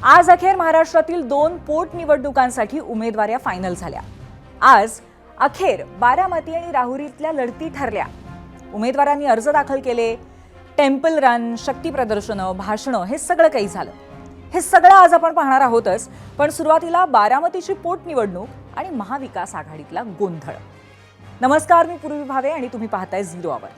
आज अखेर महाराष्ट्रातील 2 पोटनिवडणुकांसाठी उमेदवाऱ्या फायनल झाल्या। आज अखेर बारामती आणि राहुरीतल्या लढती ठरल्या। उमेदवारांनी अर्ज दाखल केले, टेम्पल रन, शक्ती प्रदर्शनं, भाषणं हे सगळं काही झालं। हे सगळं आज आपण पाहणार आहोतच, पण सुरुवातीला बारामतीची पोटनिवडणूक आणि महाविकास आघाडीतला गोंधळ। नमस्कार, मी पूर्वी भावे आणि तुम्ही पाहताय झिरो आवर।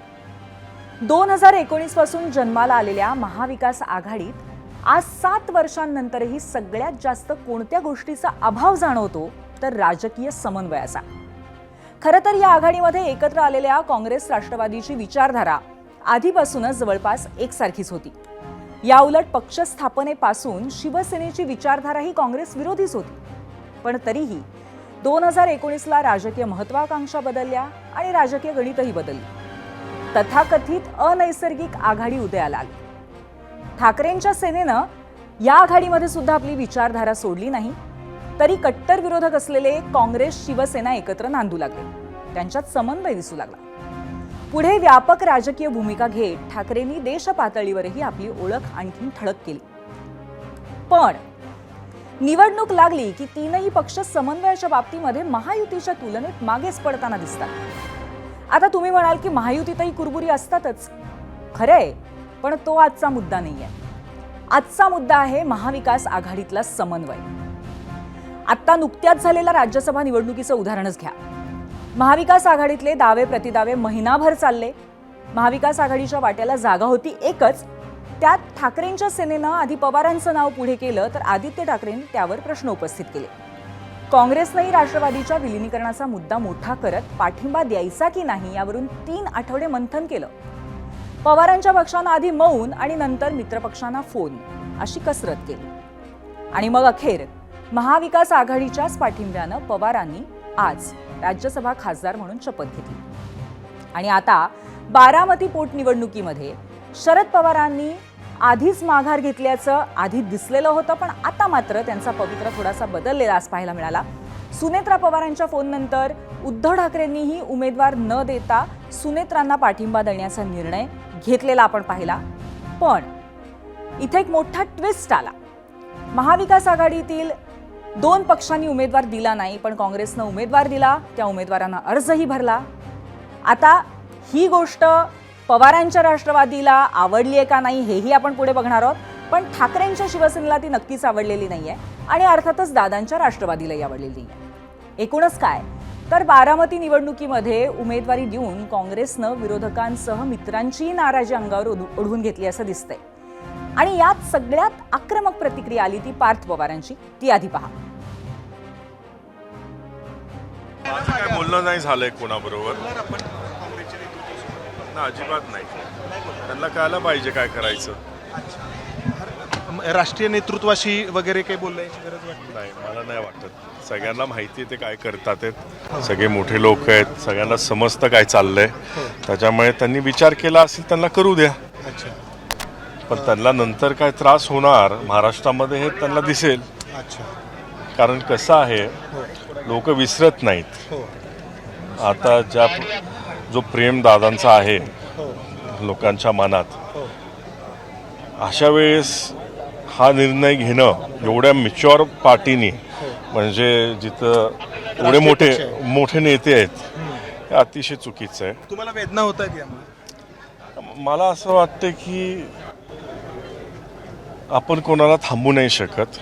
2019 पासून जन्माला आलेल्या महाविकास आघाडीत आज 7 वर्षांनंतरही सगळ्यात जास्त कोणत्या गोष्टीचा अभाव जाणवतो तर राजकीय समन्वयाचा। खरं तर या आघाडीमध्ये एकत्र आलेल्या काँग्रेस राष्ट्रवादीची विचारधारा आधीपासूनच जवळपास एकसारखीच होती। या उलट पक्ष स्थापनेपासून शिवसेनेची विचारधाराही काँग्रेस विरोधीच होती। पण तरीही 2019ला राजकीय महत्त्वाकांक्षा बदलल्या आणि राजकीय गणितही बदलली। तथाकथित अनैसर्गिक आघाडी उदयाला आली। ठाकरेंच्या सेनेनं या आघाडीमध्ये सुद्धा आपली विचारधारा सोडली नाही, तरी कट्टर विरोधक असलेले काँग्रेस शिवसेना एकत्र नांदू लागले। त्यांच्यात समन्वय दिसू लागला। पुढे व्यापक राजकीय भूमिका घेत ठाकरेंनी देश पातळीवरही आपली ओळख आणखी ठळक केली। पण निवडणूक लागली की तीनही पक्ष समन्वयाच्या बाबतीमध्ये महायुतीच्या तुलनेत मागेच पडताना दिसतात। आता तुम्ही म्हणाल की महायुतीतही कुरबुरी असतातच, खरंय, पण तो आजचा मुद्दा नाहीये। आजचा मुद्दा आहे महाविकास आघाडीतला समन्वय। आता नुकत्याच झालेल्या राज्यसभा निवडणुकीचं उदाहरणच घ्या। महाविकास आघाडीतले दावे प्रतिदावे महिनाभर चालले। महाविकास आघाडीच्या वाट्याला जागा होती एकच, त्यात ठाकरेंच्या सेनेनं आधी पवारांचं नाव पुढे केलं तर आदित्य ठाकरेंनी त्यावर प्रश्न उपस्थित केले। काँग्रेसनंही राष्ट्रवादीच्या विलीनीकरणाचा मुद्दा मोठा करत पाठिंबा द्यायचा की नाही यावरून 3 आठवडे मंथन केलं। पवारांच्या पक्षानं आधी मौन आणि नंतर मित्रपक्षांना फोन अशी कसरत केली आणि मग अखेर महाविकास आघाडीच्याच पाठिंब्यानं पवारांनी आज राज्यसभा खासदार म्हणून शपथ घेतली। आणि आता बारामती पोटनिवडणुकीमध्ये शरद पवारांनी आधीच माघार घेतल्याचं आधी दिसलेलं होतं, पण आता मात्र त्यांचा पवित्रा थोडासा बदललेला आज पाहायला मिळाला। सुनेत्रा पवारांच्या फोननंतर उद्धव ठाकरेंनीही उमेदवार न देता सुनेत्रांना पाठिंबा देण्याचा निर्णय घेतलेला आपण पाहिला। पण इथे एक मोठा ट्विस्ट आला। महाविकास आघाडीतील 2 पक्षांनी उमेदवार दिला नाही, पण काँग्रेसनं उमेदवार दिला, त्या उमेदवारांना अर्जही भरला। आता ही गोष्ट पवारांच्या राष्ट्रवादीला आवडली आहे का नाही हेही आपण पुढे बघणार आहोत, पण ठाकरेंच्या शिवसेनेला ती नक्कीच आवडलेली नाहीये आणि अर्थातच दादांच्या राष्ट्रवादीलाही आवडलेली नाहीये। एकूणच काय तर बारामती निवडणुकीमध्ये उमेदवारी देऊन काँग्रेसनं विरोधकांसह मित्रांची नाराजी अंगावर ओढवून घेतली असं दिसतंय। आणि यात सगळ्यात आक्रमक प्रतिक्रिया आली ती पार्थ पवारांची, ती आधी पहा। माझं काय बोलणं नाही झालंय कोणाबरोबर ना, अजिबात नाही। त्यांना कळायला पाहिजे काय करायचं। राष्ट्रीय नेतृत्वाशी वगैरे काही बोलायची गरज वाटते नाही, मला नाही वाटत। सगळ्यांना माहिती आहे ते काय करतात आहेत, सगळे मोठे लोक आहेत, सगळ्यांना समजतं काय चाललंय, त्याच्यामुळे त्यांनी विचार केला असेल, त्यांना करू द्या। पण त्यांना नंतर काय त्रास होणार महाराष्ट्रामध्ये हे त्यांना दिसेल। कारण कसं आहे, लोक विसरत नाहीत। आता जो प्रेम दादांचा आहे लोकांच्या मनात, अशा वेळेस हा निर्णय घेणं एवढ्या मॅच्युअर पार्टीनी, म्हणजे जिथं एवढे मोठे नेते आहेत, हे अतिशय चुकीचं आहे। तुम्हाला वेदना होत आहेत यामुळे? मला असं वाटतं की आपण कोणाला थांबू नाही शकत।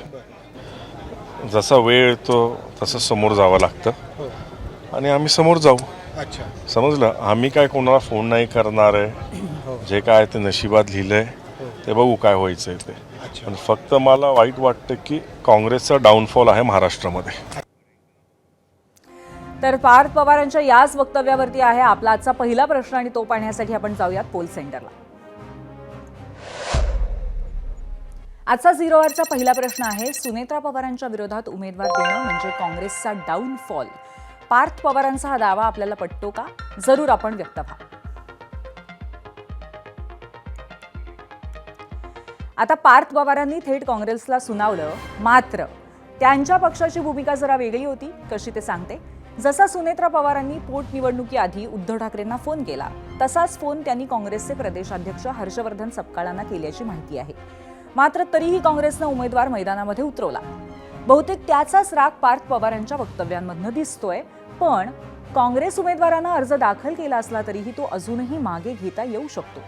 जसा वेळ येतो तसं समोर जावं लागतं आणि आम्ही समोर जाऊ। समजलं? आम्ही काय कोणाला फोन नाही करणार आहे। जे काय ते नशिबात लिहिलंय ते बघू काय व्हायचंय ते। पण फक्त मला वाईट वाटतं की काँग्रेसचा डाऊनफॉल आहे महाराष्ट्रामध्ये। तर पार्थ पवारांच्या याच वक्तव्यावरती आहे आपला आजचा पहिला प्रश्न आणि तो पाहण्यासाठी आपण जाऊयात पोल सेंटरला। आजचा झिरो आवरचा पहिला प्रश्न आहे, सुनेत्रा पवारांच्या विरोधात उमेदवार देणं म्हणजे काँग्रेसचा डाऊनफॉल। पार्थ पवारांचा हा दावा आपल्याला पटतो का? जरूर आपण व्यक्त व्हा। आता पार्थ पवारांनी थेट काँग्रेसला सुनावलं, मात्र त्यांच्या पक्षाची भूमिका जरा वेगळी होती। कशी ते सांगते। जसा सुनेत्रा पवारांनी पोटनिवडणुकीआधी उद्धव ठाकरेंना फोन केला, तसाच फोन त्यांनी काँग्रेसचे प्रदेशाध्यक्ष हर्षवर्धन सपकाळांना केल्याची माहिती आहे। मात्र तरीही काँग्रेसनं उमेदवार मैदानामध्ये उतरवला. बहुतेक त्याचाच राग पार्थ पवार यांच्या वक्तव्यांमधनं दिसतोय. पण काँग्रेस उमेदवारानं अर्ज दाखल केला असला तरीही तो अजूनही मागे घेता येऊ शकतो.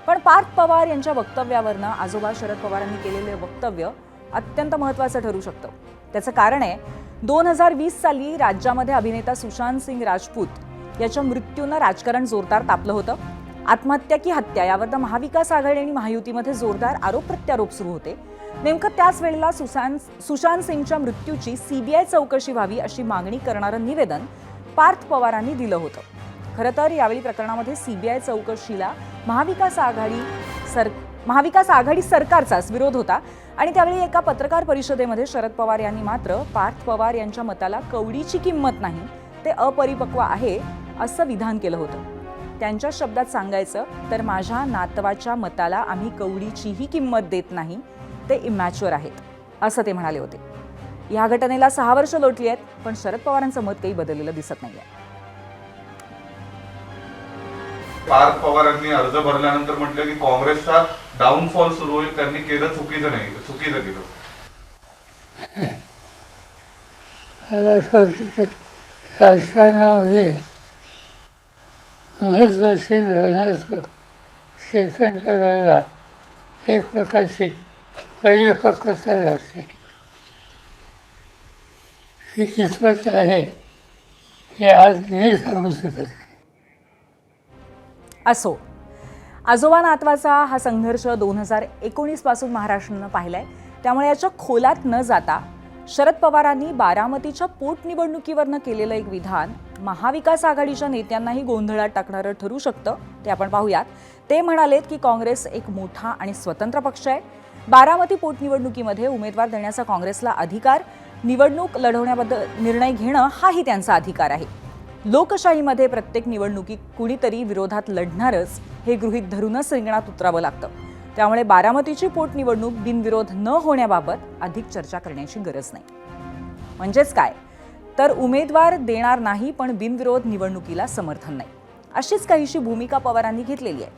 पण पार्थ पवार यांच्या वक्तव्यावरनं आजोबा शरद पवारांनी केलेले वक्तव्य अत्यंत महत्त्वाचं ठरू शकतं. त्याचं कारण आहे 2020 साली राज्यामध्ये अभिनेता सुशांत सिंग राजपूत याच्या मृत्यूनं राजकारण जोरदार तापलं होतं. आत्महत्या की हत्या यावर महाविकास आघाडी आणि महायुतीमध्ये जोरदार आरोप प्रत्यारोप सुरू होते. नेमकं त्याच वेळेला सुशांत सिंगच्या मृत्यूची सीबीआय चौकशी व्हावी अशी मागणी करणारं निवेदन पार्थ पवारांनी दिलं होतं. खरं तर यावेळी प्रकरणामध्ये सीबीआय चौकशीला महाविकास आघाडी सरकारचाच विरोध होता आणि त्यावेळी एका पत्रकार परिषदेमध्ये शरद पवार यांनी मात्र पार्थ पवार यांच्या मताला कवडीची किंमत नाही, ते अपरिपक्व आहे असं विधान केलं होतं. त्यांच्या शब्दात सांगायचं तर माझ्या नातवाच्या मताला आम्ही कवडीचीही किंमत देत नाही, ते इमॅच्युअर आहेत असं ते म्हणाले होते. या घटनेला 6 वर्ष लोटली आहेत, पण शरद पवारांचं मत काही बदललेलं दिसत नाहीये. पार्थ पवारांनी अर्ज भरल्यानंतर म्हटलं की काँग्रेसचा डाऊनफॉल सुरू होईल, त्यांनी केलं चुकीचं केलं. राजकारणामध्ये महत्त्वाची लढण्याचं शेतन करायला एक प्रकारची परिपक्वता लागते. ही कितपत आहे हे आज मी सांगू शकत नाही. असो, आजोबा नातवाचा हा संघर्ष 2019 पासून महाराष्ट्रानं पाहिलाय. त्यामुळे याच्या खोलात न जाता शरद पवारांनी बारामतीच्या पोटनिवडणुकीवरनं केलेलं एक विधान महाविकास आघाडीच्या नेत्यांनाही गोंधळात टाकणारं ठरू शकतं. ते आपण पाहूयात. ते म्हणालेत की काँग्रेस एक मोठा आणि स्वतंत्र पक्ष आहे. बारामती पोटनिवडणुकीमध्ये उमेदवार देण्याचा काँग्रेसला अधिकार, निवडणूक लढवण्याबद्दल निर्णय घेणं हाही त्यांचा अधिकार आहे. लोकशाहीमध्ये प्रत्येक निवडणुकीत कुणीतरी विरोधात लढणारच हे गृहीत धरूनच रिंगणात उतरावं लागतं. त्यामुळे बारामतीची पोटनिवडणूक बिनविरोध न होण्याबाबत अधिक चर्चा करण्याची गरज नाही. म्हणजेच काय तर उमेदवार देणार नाही पण बिनविरोध निवडणुकीला समर्थन नाही, अशीच काहीशी भूमिका पवारांनी घेतलेली आहे.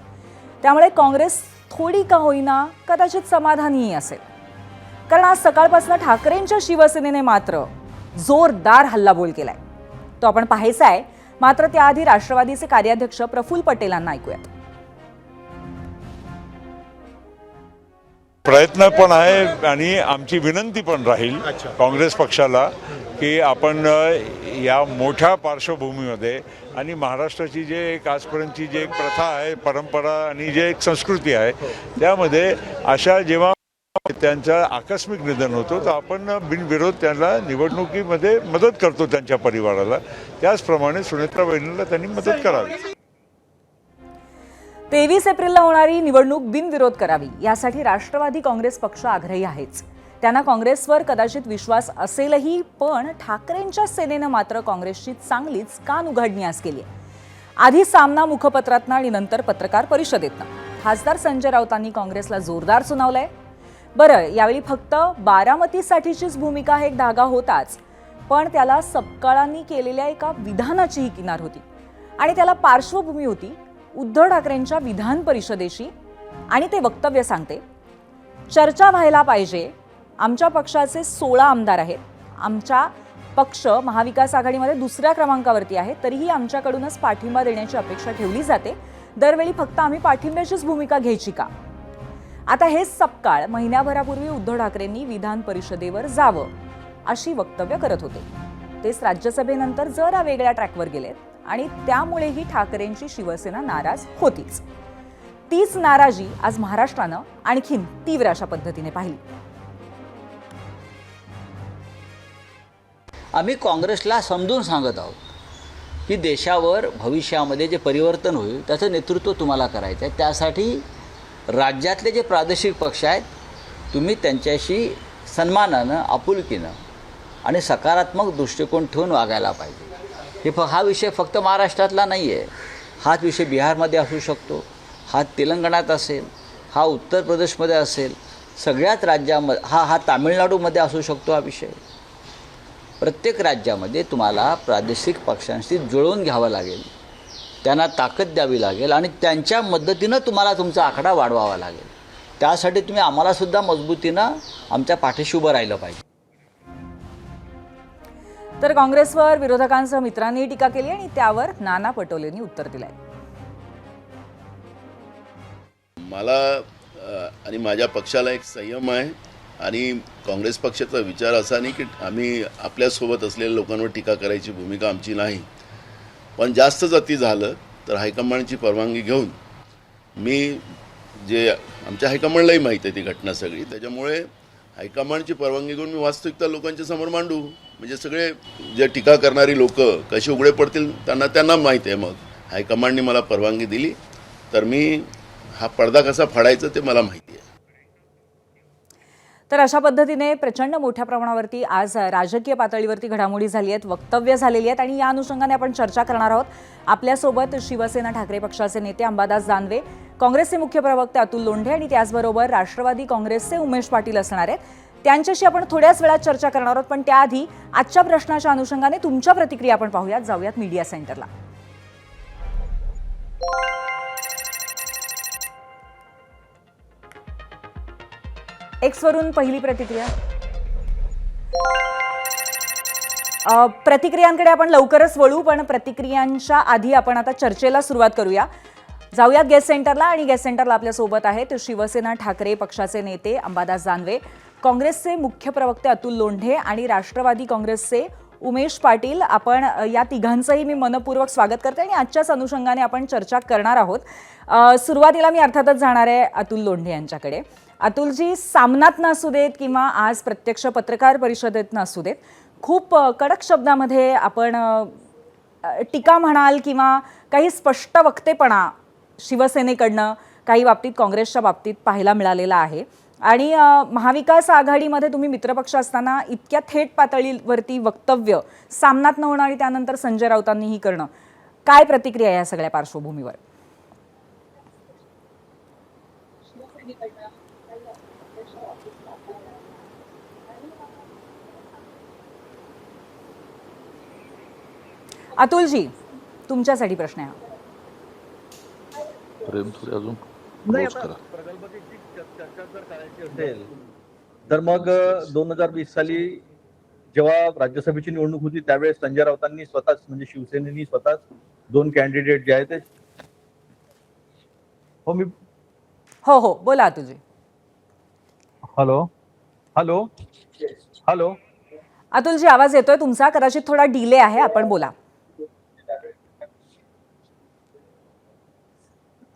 त्यामुळे काँग्रेस थोडी का होईना कदाचित समाधानीही असेल. कारण आज सकाळपासून ठाकरेंच्या शिवसेनेने मात्र जोरदार हल्लाबोल केलाय. तो आपण पाहायचा आहे. मात्र त्याआधी राष्ट्रवादीचे कार्याध्यक्ष प्रफुल्ल पटेलांना ऐकूयात. प्रयत्न पण आहे आणि आमची विनंती पण राहील काँग्रेस पक्षाला की आपण या मोठ्या पार्श्वभूमीमध्ये आणि महाराष्ट्राची जे एक आजपर्यंतची जे एक प्रथा आहे, परंपरा आणि जे एक संस्कृती आहे, त्यामध्ये अशा जेव्हा त्यांचं आकस्मिक निधन होतं तर आपण बिनविरोध त्यांना निवडणुकीमध्ये मदत करतो त्यांच्या परिवाराला. त्याचप्रमाणे सुनेत्रा वहिनीला त्यांनी मदत करावी. 23 एप्रिलला होणारी निवडणूक बिनविरोध करावी यासाठी राष्ट्रवादी काँग्रेस पक्ष आग्रही आहेच. त्यांना काँग्रेसवर कदाचित विश्वास असेलही, पण ठाकरेंच्या सेनेनं मात्र काँग्रेसची चांगलीच कान उघडणी आज केली आहे. आधी सामना मुखपत्रातनं आणि नंतर पत्रकार परिषदेतनं खासदार संजय राऊतांनी काँग्रेसला जोरदार सुनावलंय. बरं, यावेळी फक्त बारामतीसाठीचीच भूमिका हे एक धागा होताच, पण त्याला सपकाळांनी केलेल्या एका विधानाचीही किनार होती आणि त्याला पार्श्वभूमी होती उद्धव ठाकरेंच्या विधान परिषदेशी. आणि ते वक्तव्य सांगते, चर्चा व्हायला पाहिजे. आमच्या पक्षाचे 16 आमदार आहेत. आमचा पक्ष महाविकास आघाडीमध्ये 2ऱ्या क्रमांकावरती आहे. तरीही आमच्याकडूनच पाठिंबा देण्याची अपेक्षा ठेवली जाते. दरवेळी फक्त आम्ही पाठिंब्याचीच भूमिका घ्यायची का? आता हेच सपकाळ महिन्याभरापूर्वी उद्धव ठाकरेंनी विधान परिषदेवर जावं अशी वक्तव्य करत होते. तेच राज्यसभेनंतर जरा वेगळ्या ट्रॅकवर गेलेत आणि त्यामुळेही ठाकरेंची शिवसेना नाराज होतीच. तीच नाराजी आज महाराष्ट्रानं आणखीन तीव्र अशा पद्धतीने पाहिली. आम्ही काँग्रेसला समजून सांगत आहोत की देशावर भविष्यामध्ये जे परिवर्तन होईल त्याचं नेतृत्व तुम्हाला करायचं आहे. त्यासाठी राज्यातले जे प्रादेशिक पक्ष आहेत तुम्ही त्यांच्याशी सन्मानानं, आपुलकीनं आणि सकारात्मक दृष्टिकोन ठेवून वागायला पाहिजे. हा विषय फक्त महाराष्ट्रातला नाही आहे. हाच विषय बिहारमध्ये असू शकतो, हा तेलंगणात असेल, हा उत्तर प्रदेशमध्ये असेल, सगळ्याच राज्यामध्ये हा तामिळनाडूमध्ये असू शकतो. हा विषय प्रत्येक राज्यामध्ये तुम्हाला प्रादेशिक पक्षांशी जुळवून घ्यावं लागेल, त्यांना ताकद द्यावी लागेल आणि त्यांच्या मदतीनं तुम्हाला तुमचा आकडा वाढवावा लागेल. त्यासाठी तुम्ही आम्हालासुद्धा मजबूतीनं आमच्या पाठीशी उभं राहिलं पाहिजे. तर काँग्रेसवर विरोधकांसह मित्रांनी टीका केली आणि त्यावर नाना पटोलेंनी उत्तर दिलंय. मला आणि माझ्या पक्षाला एक संयम आहे आणि काँग्रेस पक्षाचा विचार असा नाही की आम्ही आपल्यासोबत असलेल्या लोकांवर टीका करायची भूमिका आमची नाही. पण जास्तच अति झालं तर हायकमांडची परवानगी घेऊन मी जे आमच्या हायकमांडलाही माहीत आहे ती घटना सगळी, त्याच्यामुळे हायकमांडची परवानगी घेऊन मी वास्तविकता लोकांच्या समोर मांडू. म्हणजे सगळे जे टीका करणारी लोक कशी उघडे पडतील त्यांना माहीत आहे. मग हायकमांडने मला परवानगी दिली तर मी हा पडदा कसा फाडायचा ते मला माहिती आहे. तर अशा पद्धतीने प्रचंड मोठ्या प्रमाणावरती आज राजकीय पातळीवरती घडामोडी झाली आहेत, वक्तव्य झालेली आहेत आणि या अनुषंगाने आपण चर्चा करणार आहोत. आपल्यासोबत शिवसेना ठाकरे पक्षाचे नेते अंबादास दानवे, काँग्रेसचे मुख्य प्रवक्ते अतुल लोंढे आणि त्याचबरोबर राष्ट्रवादी काँग्रेसचे उमेश पाटील असणार आहेत. त्यांच्याशी आपण थोड्याच वेळात चर्चा करणार आहोत. पण त्याआधी आजच्या प्रश्नाच्या अनुषंगाने तुमच्या प्रतिक्रिया आपण पाहूयात. जाऊयात मीडिया सेंटरला. एक्सवरून पहिली प्रतिक्रिया. प्रतिक्रियांकडे आपण लवकरच वळू, पण प्रतिक्रियांच्या आधी आपण आता चर्चेला सुरुवात करूया. जाऊयात गेस्ट सेंटरला आणि गेस्ट सेंटरला आपल्यासोबत आहेत शिवसेना ठाकरे पक्षाचे नेते अंबादास दानवे, काँग्रेसचे मुख्य प्रवक्ते अतुल लोंढे आणि राष्ट्रवादी काँग्रेसचे उमेश पाटील. आपण या तिघांचंही मी मनपूर्वक स्वागत करते आणि आजच्याच अनुषंगाने आपण चर्चा करणार आहोत. सुरुवातीला मी अर्थातच जाणार आहे अतुल लोंढे यांच्याकडे. अतुलजी, सामनात असू देत किंवा आज प्रत्यक्ष पत्रकार परिषदेत असू देत, खूप कडक शब्दामध्ये आपण टीका म्हणाल किंवा काही स्पष्ट वक्तेपणा शिवसेनेकडनं काही बाबतीत काँग्रेसच्या बाबतीत पाहायला मिळालेला आहे. आणि महाविकास आघाडीमध्ये तुम्ही मित्रपक्ष असताना इतक्या थेट पातळीवरती वक्तव्य सामनात न होणं आणि त्यानंतर संजय राऊतांनीही करणं, काय प्रतिक्रिया या सगळ्या पार्श्वभूमीवर? अतुलजी, तुमच्यासाठी प्रश्न आहे. चर्चा जर करायची असेल तर मग 2020 साली जेव्हा राज्यसभेची निवडणूक होती त्यावेळेस संजय राऊतांनी स्वतःच म्हणजे शिवसेनेनी स्वतःच 2 कॅन्डिडेट जे आहेत ते हो बोला अतुलजी. हॅलो हॅलो हॅलो अतुलजी, आवाज येतोय तुमचा, कदाचित थोडा डिले आहे, आपण बोला.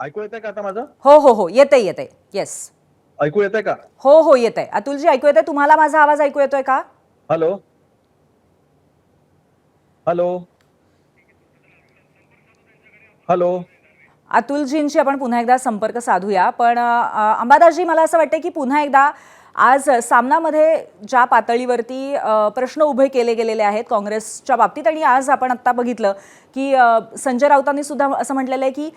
ऐकू येतंय का आता माझं? हो येतंय. येस, ऐकू येतंय का? हो येतंय. अतुलजी ऐकू येतंय? तुम्हाला माझा आवाज ऐकू येतोय का? हॅलो हॅलो हॅलो अतुलजींशी आपण पुन्हा एकदा संपर्क साधूया. पण अंबादासजी, मला असं वाटतं की पुन्हा एकदा आज सामनामध्ये ज्या पातळीवरती प्रश्न उभे केले गेलेले आहेत काँग्रेसच्या बाबतीत, आणि आज आपण आत्ता बघितलं की संजय राऊतांनी सुद्धा असं म्हटलेलं आहे की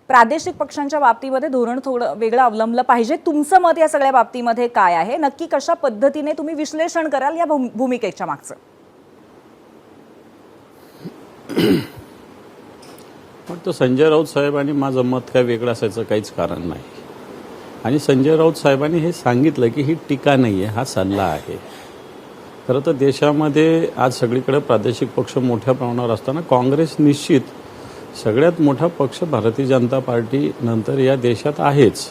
प्रादेशिक पक्षांच्या बाबतीमध्ये धोरण थोडं वेगळं अवलंबलं पाहिजे. तुमचं मत या सगळ्या बाबतीमध्ये काय आहे? नक्की कशा पद्धतीने तुम्ही विश्लेषण कराल या भूमिकेच्या मागचं? फक्त संजय राऊत साहेब आणि माझं मत काय वेगळं असायचं काहीच कारण नाही. आणि संजय राऊत साहेबांनी हे सांगितलं की ही टीका नाही आहे, हा सल्ला आहे. खरं तर देशामध्ये आज सगळीकडे प्रादेशिक पक्ष मोठ्या प्रमाणावर असताना काँग्रेस निश्चित सगळ्यात मोठा पक्ष भारतीय जनता पार्टी नंतर या देशात आहेच.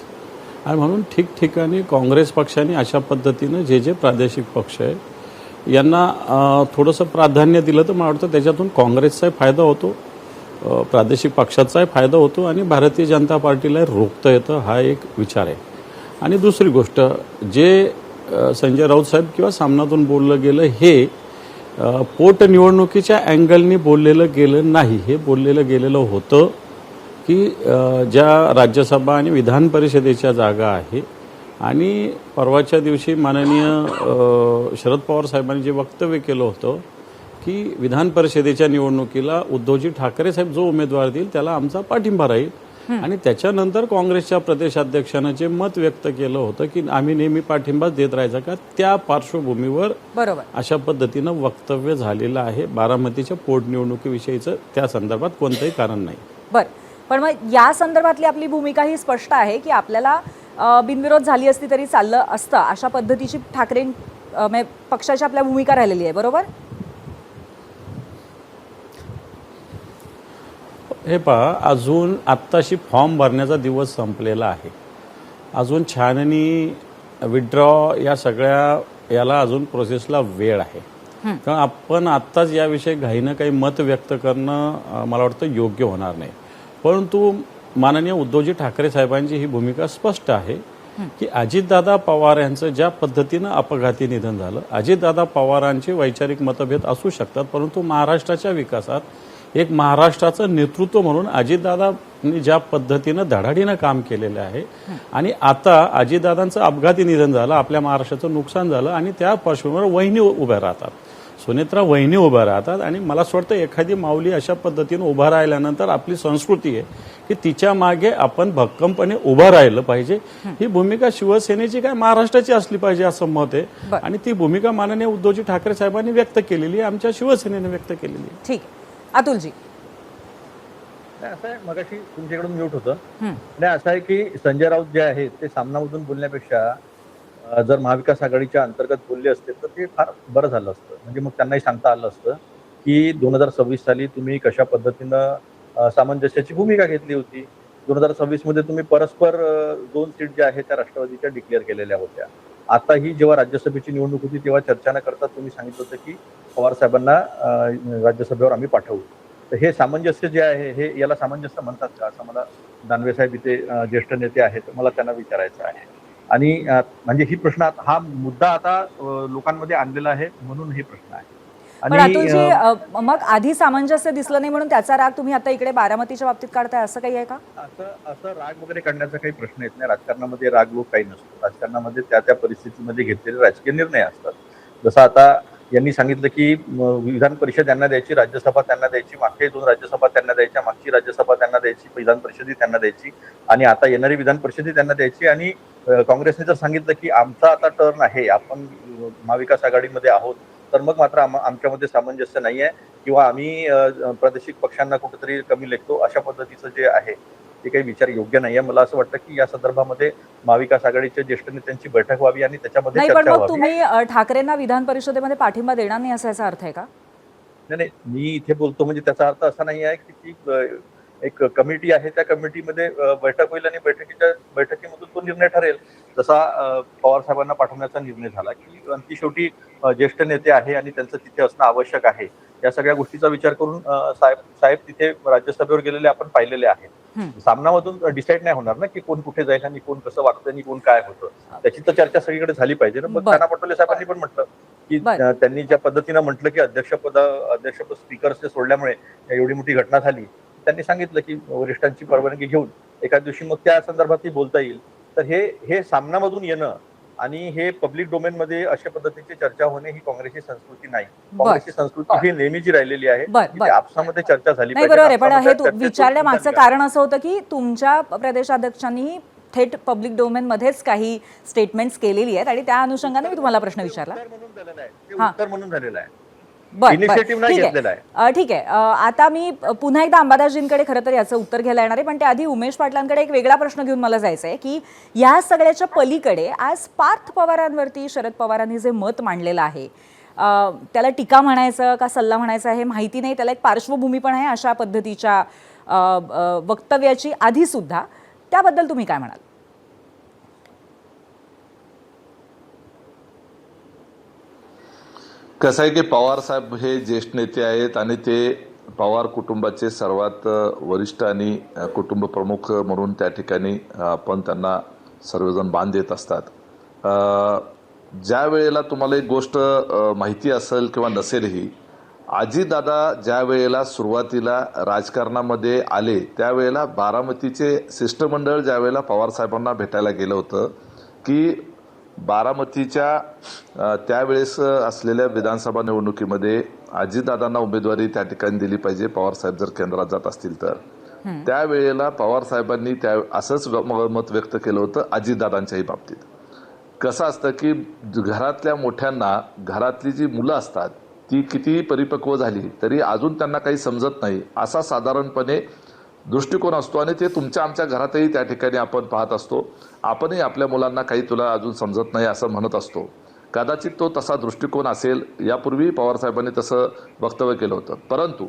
आणि म्हणून ठिकठिकाणी काँग्रेस पक्षाने अशा पद्धतीनं जे प्रादेशिक पक्ष आहे यांना थोडंसं प्राधान्य दिलं तर मला वाटतं त्याच्यातून काँग्रेसचाही फायदा होतो, प्रादेशिक पक्षाचाही फायदा होतो आणि भारतीय जनता पार्टीला रोखता येतं, हा एक विचार आहे. आणि दुसरी गोष्ट, जे संजय राऊत साहेब किंवा सामनातून बोललं गेलं हे पोटनिवडणुकीच्या अँगलनी बोललेलं गेलं नाही. हे बोललेलं गेलेलं होतं की ज्या राज्यसभा आणि विधान परिषदेच्या जागा आहे आणि परवाच्या दिवशी माननीय शरद पवार साहेबांनी जे वक्तव्य केलं होतं की विधान परिषदेच्या निवडणुकीला उद्धवजी ठाकरे साहेब जो उमेदवार देईल त्याला आमचा पाठिंबा राहील. आणि त्याच्यानंतर काँग्रेसच्या प्रदेशाध्यक्षानं जे मत व्यक्त केलं होतं की आम्ही नेहमी पाठिंबाच देत राहायचा का, त्या पार्श्वभूमीवर बरोबर अशा पद्धतीनं वक्तव्य झालेलं आहे. बारामतीच्या पोटनिवडणुकीविषयीचं त्या संदर्भात कोणतंही कारण नाही. बरं, पण मग या संदर्भातली आपली भूमिका ही स्पष्ट आहे की आपल्याला बिनविरोध झाली असती तरी चाललं असतं, अशा पद्धतीची ठाकरे पक्षाची आपल्या भूमिका राहिलेली आहे, बरोबर? हे पहा, अजून आत्ताशी फॉर्म भरण्याचा दिवस संपलेला आहे. अजून छाननी, विड्रॉ या सगळ्या याला अजून प्रोसेसला वेळ आहे. कारण आपण आत्ताच याविषयी घाईनं काही मत व्यक्त करणं मला वाटतं योग्य होणार नाही. परंतु माननीय उद्धवजी ठाकरे साहेबांची ही भूमिका स्पष्ट आहे की अजितदादा पवार यांचं ज्या पद्धतीनं अपघाती निधन झालं, अजितदादा पवारांचे वैचारिक मतभेद असू शकतात, परंतु महाराष्ट्राच्या विकासात एक महाराष्ट्राचं नेतृत्व म्हणून अजितदादांनी ज्या पद्धतीनं धडाडीनं काम केलेलं आहे आणि आता अजितदादांचं अपघाती निधन झालं, आपल्या महाराष्ट्राचं नुकसान झालं आणि त्या पार्श्वभूमीवर वहिनी उभ्या राहतात, सुनेत्रा वहिनी उभ्या राहतात. आणि मला असं वाटतं एखादी माऊली अशा पद्धतीनं उभा राहिल्यानंतर आपली संस्कृती आहे की तिच्या मागे आपण भक्कमपणे उभं राहिलं पाहिजे. ही भूमिका शिवसेनेची काय महाराष्ट्राची असली पाहिजे असं मत आहे आणि ती भूमिका माननीय उद्धवजी ठाकरे साहेबांनी व्यक्त केलेली आहे, आमच्या शिवसेनेने व्यक्त केलेली आहे. ठीक, अतुलजी. नाही, असं आहे, मगाशी तुमच्याकडून म्यूट होतं. नाही, असं आहे की संजय राऊत जे आहेत ते सामनामधून बोलण्यापेक्षा जर महाविकास आघाडीच्या अंतर्गत बोलले असते तर ते फार बरं झालं असतं. म्हणजे मग त्यांनाही सांगता आलं असतं की 2026 साली तुम्ही कशा पद्धतीनं सामंजस्याची भूमिका घेतली होती. 2026 मध्ये तुम्ही परस्पर 2 सीट ज्या आहेत त्या राष्ट्रवादीच्या डिक्लेअर केलेल्या होत्या. आता ही जेव्हा राज्यसभेची निवडणूक होती तेव्हा चर्चा न करता तुम्ही सांगितलं होतं की पवार साहेबांना राज्यसभेवर आम्ही पाठवू. तर हे सामंजस्य जे आहे हे याला सामंजस्य म्हणतात का, असं मला दानवे साहेब इथे ज्येष्ठ नेते आहेत, मला त्यांना विचारायचं आहे. आणि म्हणजे ही प्रश्न, हा मुद्दा आता लोकांमध्ये आणलेला आहे म्हणून हे प्रश्न आहे. पण अतुलजी, मग आधी सामंजस्य दिसलं नाही म्हणून त्याचा राग तुम्ही आता इकडे बारामतीच्या बाबतीत काढताय, असं काही आहे का? असं राग वगैरे काढण्याचा काही प्रश्न येत नाही. राजकारणामध्ये राग लोक काही नसतो. राजकारणामध्ये त्या परिस्थितीमध्ये घेतलेले राजकीय निर्णय असतात. जसं आता यांनी सांगितलं की विधान परिषद यांना द्यायची, राज्यसभा त्यांना द्यायची, मागच्या 2 राज्यसभा त्यांना द्यायच्या, मागची राज्यसभा त्यांना द्यायची, विधान परिषदेत त्यांना द्यायची आणि आता येणारी विधान परिषदेत त्यांना द्यायची. आणि काँग्रेसने जर सांगितलं की आमचा आता टर्न आहे, आपण महाविकास आघाडीमध्ये आहोत, तर मग मात्र आमच्यामध्ये सामंजस्य नाही आहे किंवा आम्ही प्रादेशिक पक्षांना कुठेतरी कमी लेखतो, अशा पद्धतीचं जे आहे ते काही विचार योग्य नाही आहे. मला असं वाटतं की या संदर्भामध्ये महाविकास आघाडीच्या ज्येष्ठ नेत्यांची बैठक व्हावी आणि त्याच्यामध्ये नाही. पण चर्चा मग व्हावी. तुम्ही ठाकरेंना विधान परिषदेमध्ये पाठिंबा देणार नाही असा याचा अर्थ आहे का? नाही, मी इथे बोलतो म्हणजे त्याचा अर्थ असा नाही आहे की ती एक कमिटी आहे, त्या कमिटीमध्ये बैठक होईल आणि बैठकीमधून तो निर्णय ठरेल. जसा पवार साहेबांना पाठवण्याचा निर्णय झाला की ती शेवटी ज्येष्ठ नेते आहे आणि त्यांचं तिथे असणं आवश्यक आहे. या सगळ्या गोष्टीचा विचार करून साहेब तिथे राज्यसभेवर गेलेले आपण पाहिलेले आहेत. सामनामधून डिसाईड नाही होणार ना की कोण कुठे जाईल आणि कोण कसं वागतं आणि कोण काय होतं, त्याची तर चर्चा सगळीकडे झाली पाहिजे ना. मग नाना पटोले साहेबांनी पण म्हटलं की त्यांनी ज्या पद्धतीनं म्हटलं की अध्यक्षपद स्पीकर्सने सोडल्यामुळे एवढी मोठी घटना झाली, त्यांनी सांगितलं की वरिष्ठांची परवानगी घेऊन एका दिवशी मग त्या संदर्भातही बोलता येईल. तर हे सामनामधून येणं आणि हे पब्लिक डोमेन मध्ये अशा पद्धतीची चर्चा होणे ही काँग्रेसची संस्कृती नाही. काँग्रेसची संस्कृती ही नेहमीची राहिलेली आहे की आपसामध्ये चर्चा झाली पाहिजे. बरोबर आहे, पण हे विचारण्यामागचं कारण असं होतं की तुमच्या प्रदेशाध्यक्षांनी थेट पब्लिक डोमेन मध्येच काही स्टेटमेंट्स केलेली आहेत आणि त्या अनुषंगाने मी तुम्हाला प्रश्न विचारला. उत्तर म्हणून झालेलं आहे. ठीक आहे. आता मी पुन्हा एकदा अंबादासजींकडे खरं तर याचं उत्तर घ्यायला येणार आहे, पण त्याआधी उमेश पाटलांकडे एक वेगळा प्रश्न घेऊन मला जायचं आहे की या सगळ्याच्या पलीकडे आज पार्थ पवारांवरती शरद पवारांनी जे मत मांडलेलं आहे, त्याला टीका म्हणायचं का सल्ला म्हणायचा हे माहिती नाही, त्याला एक पार्श्वभूमी पण आहे अशा पद्धतीच्या वक्तव्याची आधी सुद्धा, त्याबद्दल तुम्ही काय म्हणाल? कसं आहे की पवार साहेब हे ज्येष्ठ नेते आहेत आणि ते पवार कुटुंबाचे सर्वात वरिष्ठ आणि कुटुंब प्रमुख म्हणून त्या ठिकाणी आपण त्यांना सर्वजण मान देत असतात. ज्या वेळेला तुम्हाला एक गोष्ट माहिती असेल किंवा नसेलही, अजितदादा ज्या वेळेला सुरुवातीला राजकारणामध्ये आले त्यावेळेला बारामतीचे शिष्टमंडळ ज्या वेळेला पवार साहेबांना भेटायला गेलं होतं की बारामतीच्या त्यावेळेस असलेल्या विधानसभा निवडणुकीमध्ये अजितदादांना उमेदवारी त्या ठिकाणी दिली पाहिजे पवार साहेब जर केंद्रात जात असतील तर. त्यावेळेला पवार साहेबांनी असंच मत व्यक्त केलं होतं अजितदादांच्याही बाबतीत. कसं असतं की घरातल्या मोठ्यांना घरातली जी मुलं असतात ती कितीही परिपक्व झाली तरी अजून त्यांना काही समजत नाही, असा साधारणपणे दृष्टिकोन असतो आणि ते तुमच्या आमच्या घरातही त्या ठिकाणी आपण पाहत असतो. आपणही आपल्या मुलांना काही तुला अजून समजत नाही असं म्हणत असतो. कदाचित तो तसा दृष्टिकोन असेल. यापूर्वी पवारसाहेबांनी तसं वक्तव्य केलं होतं. परंतु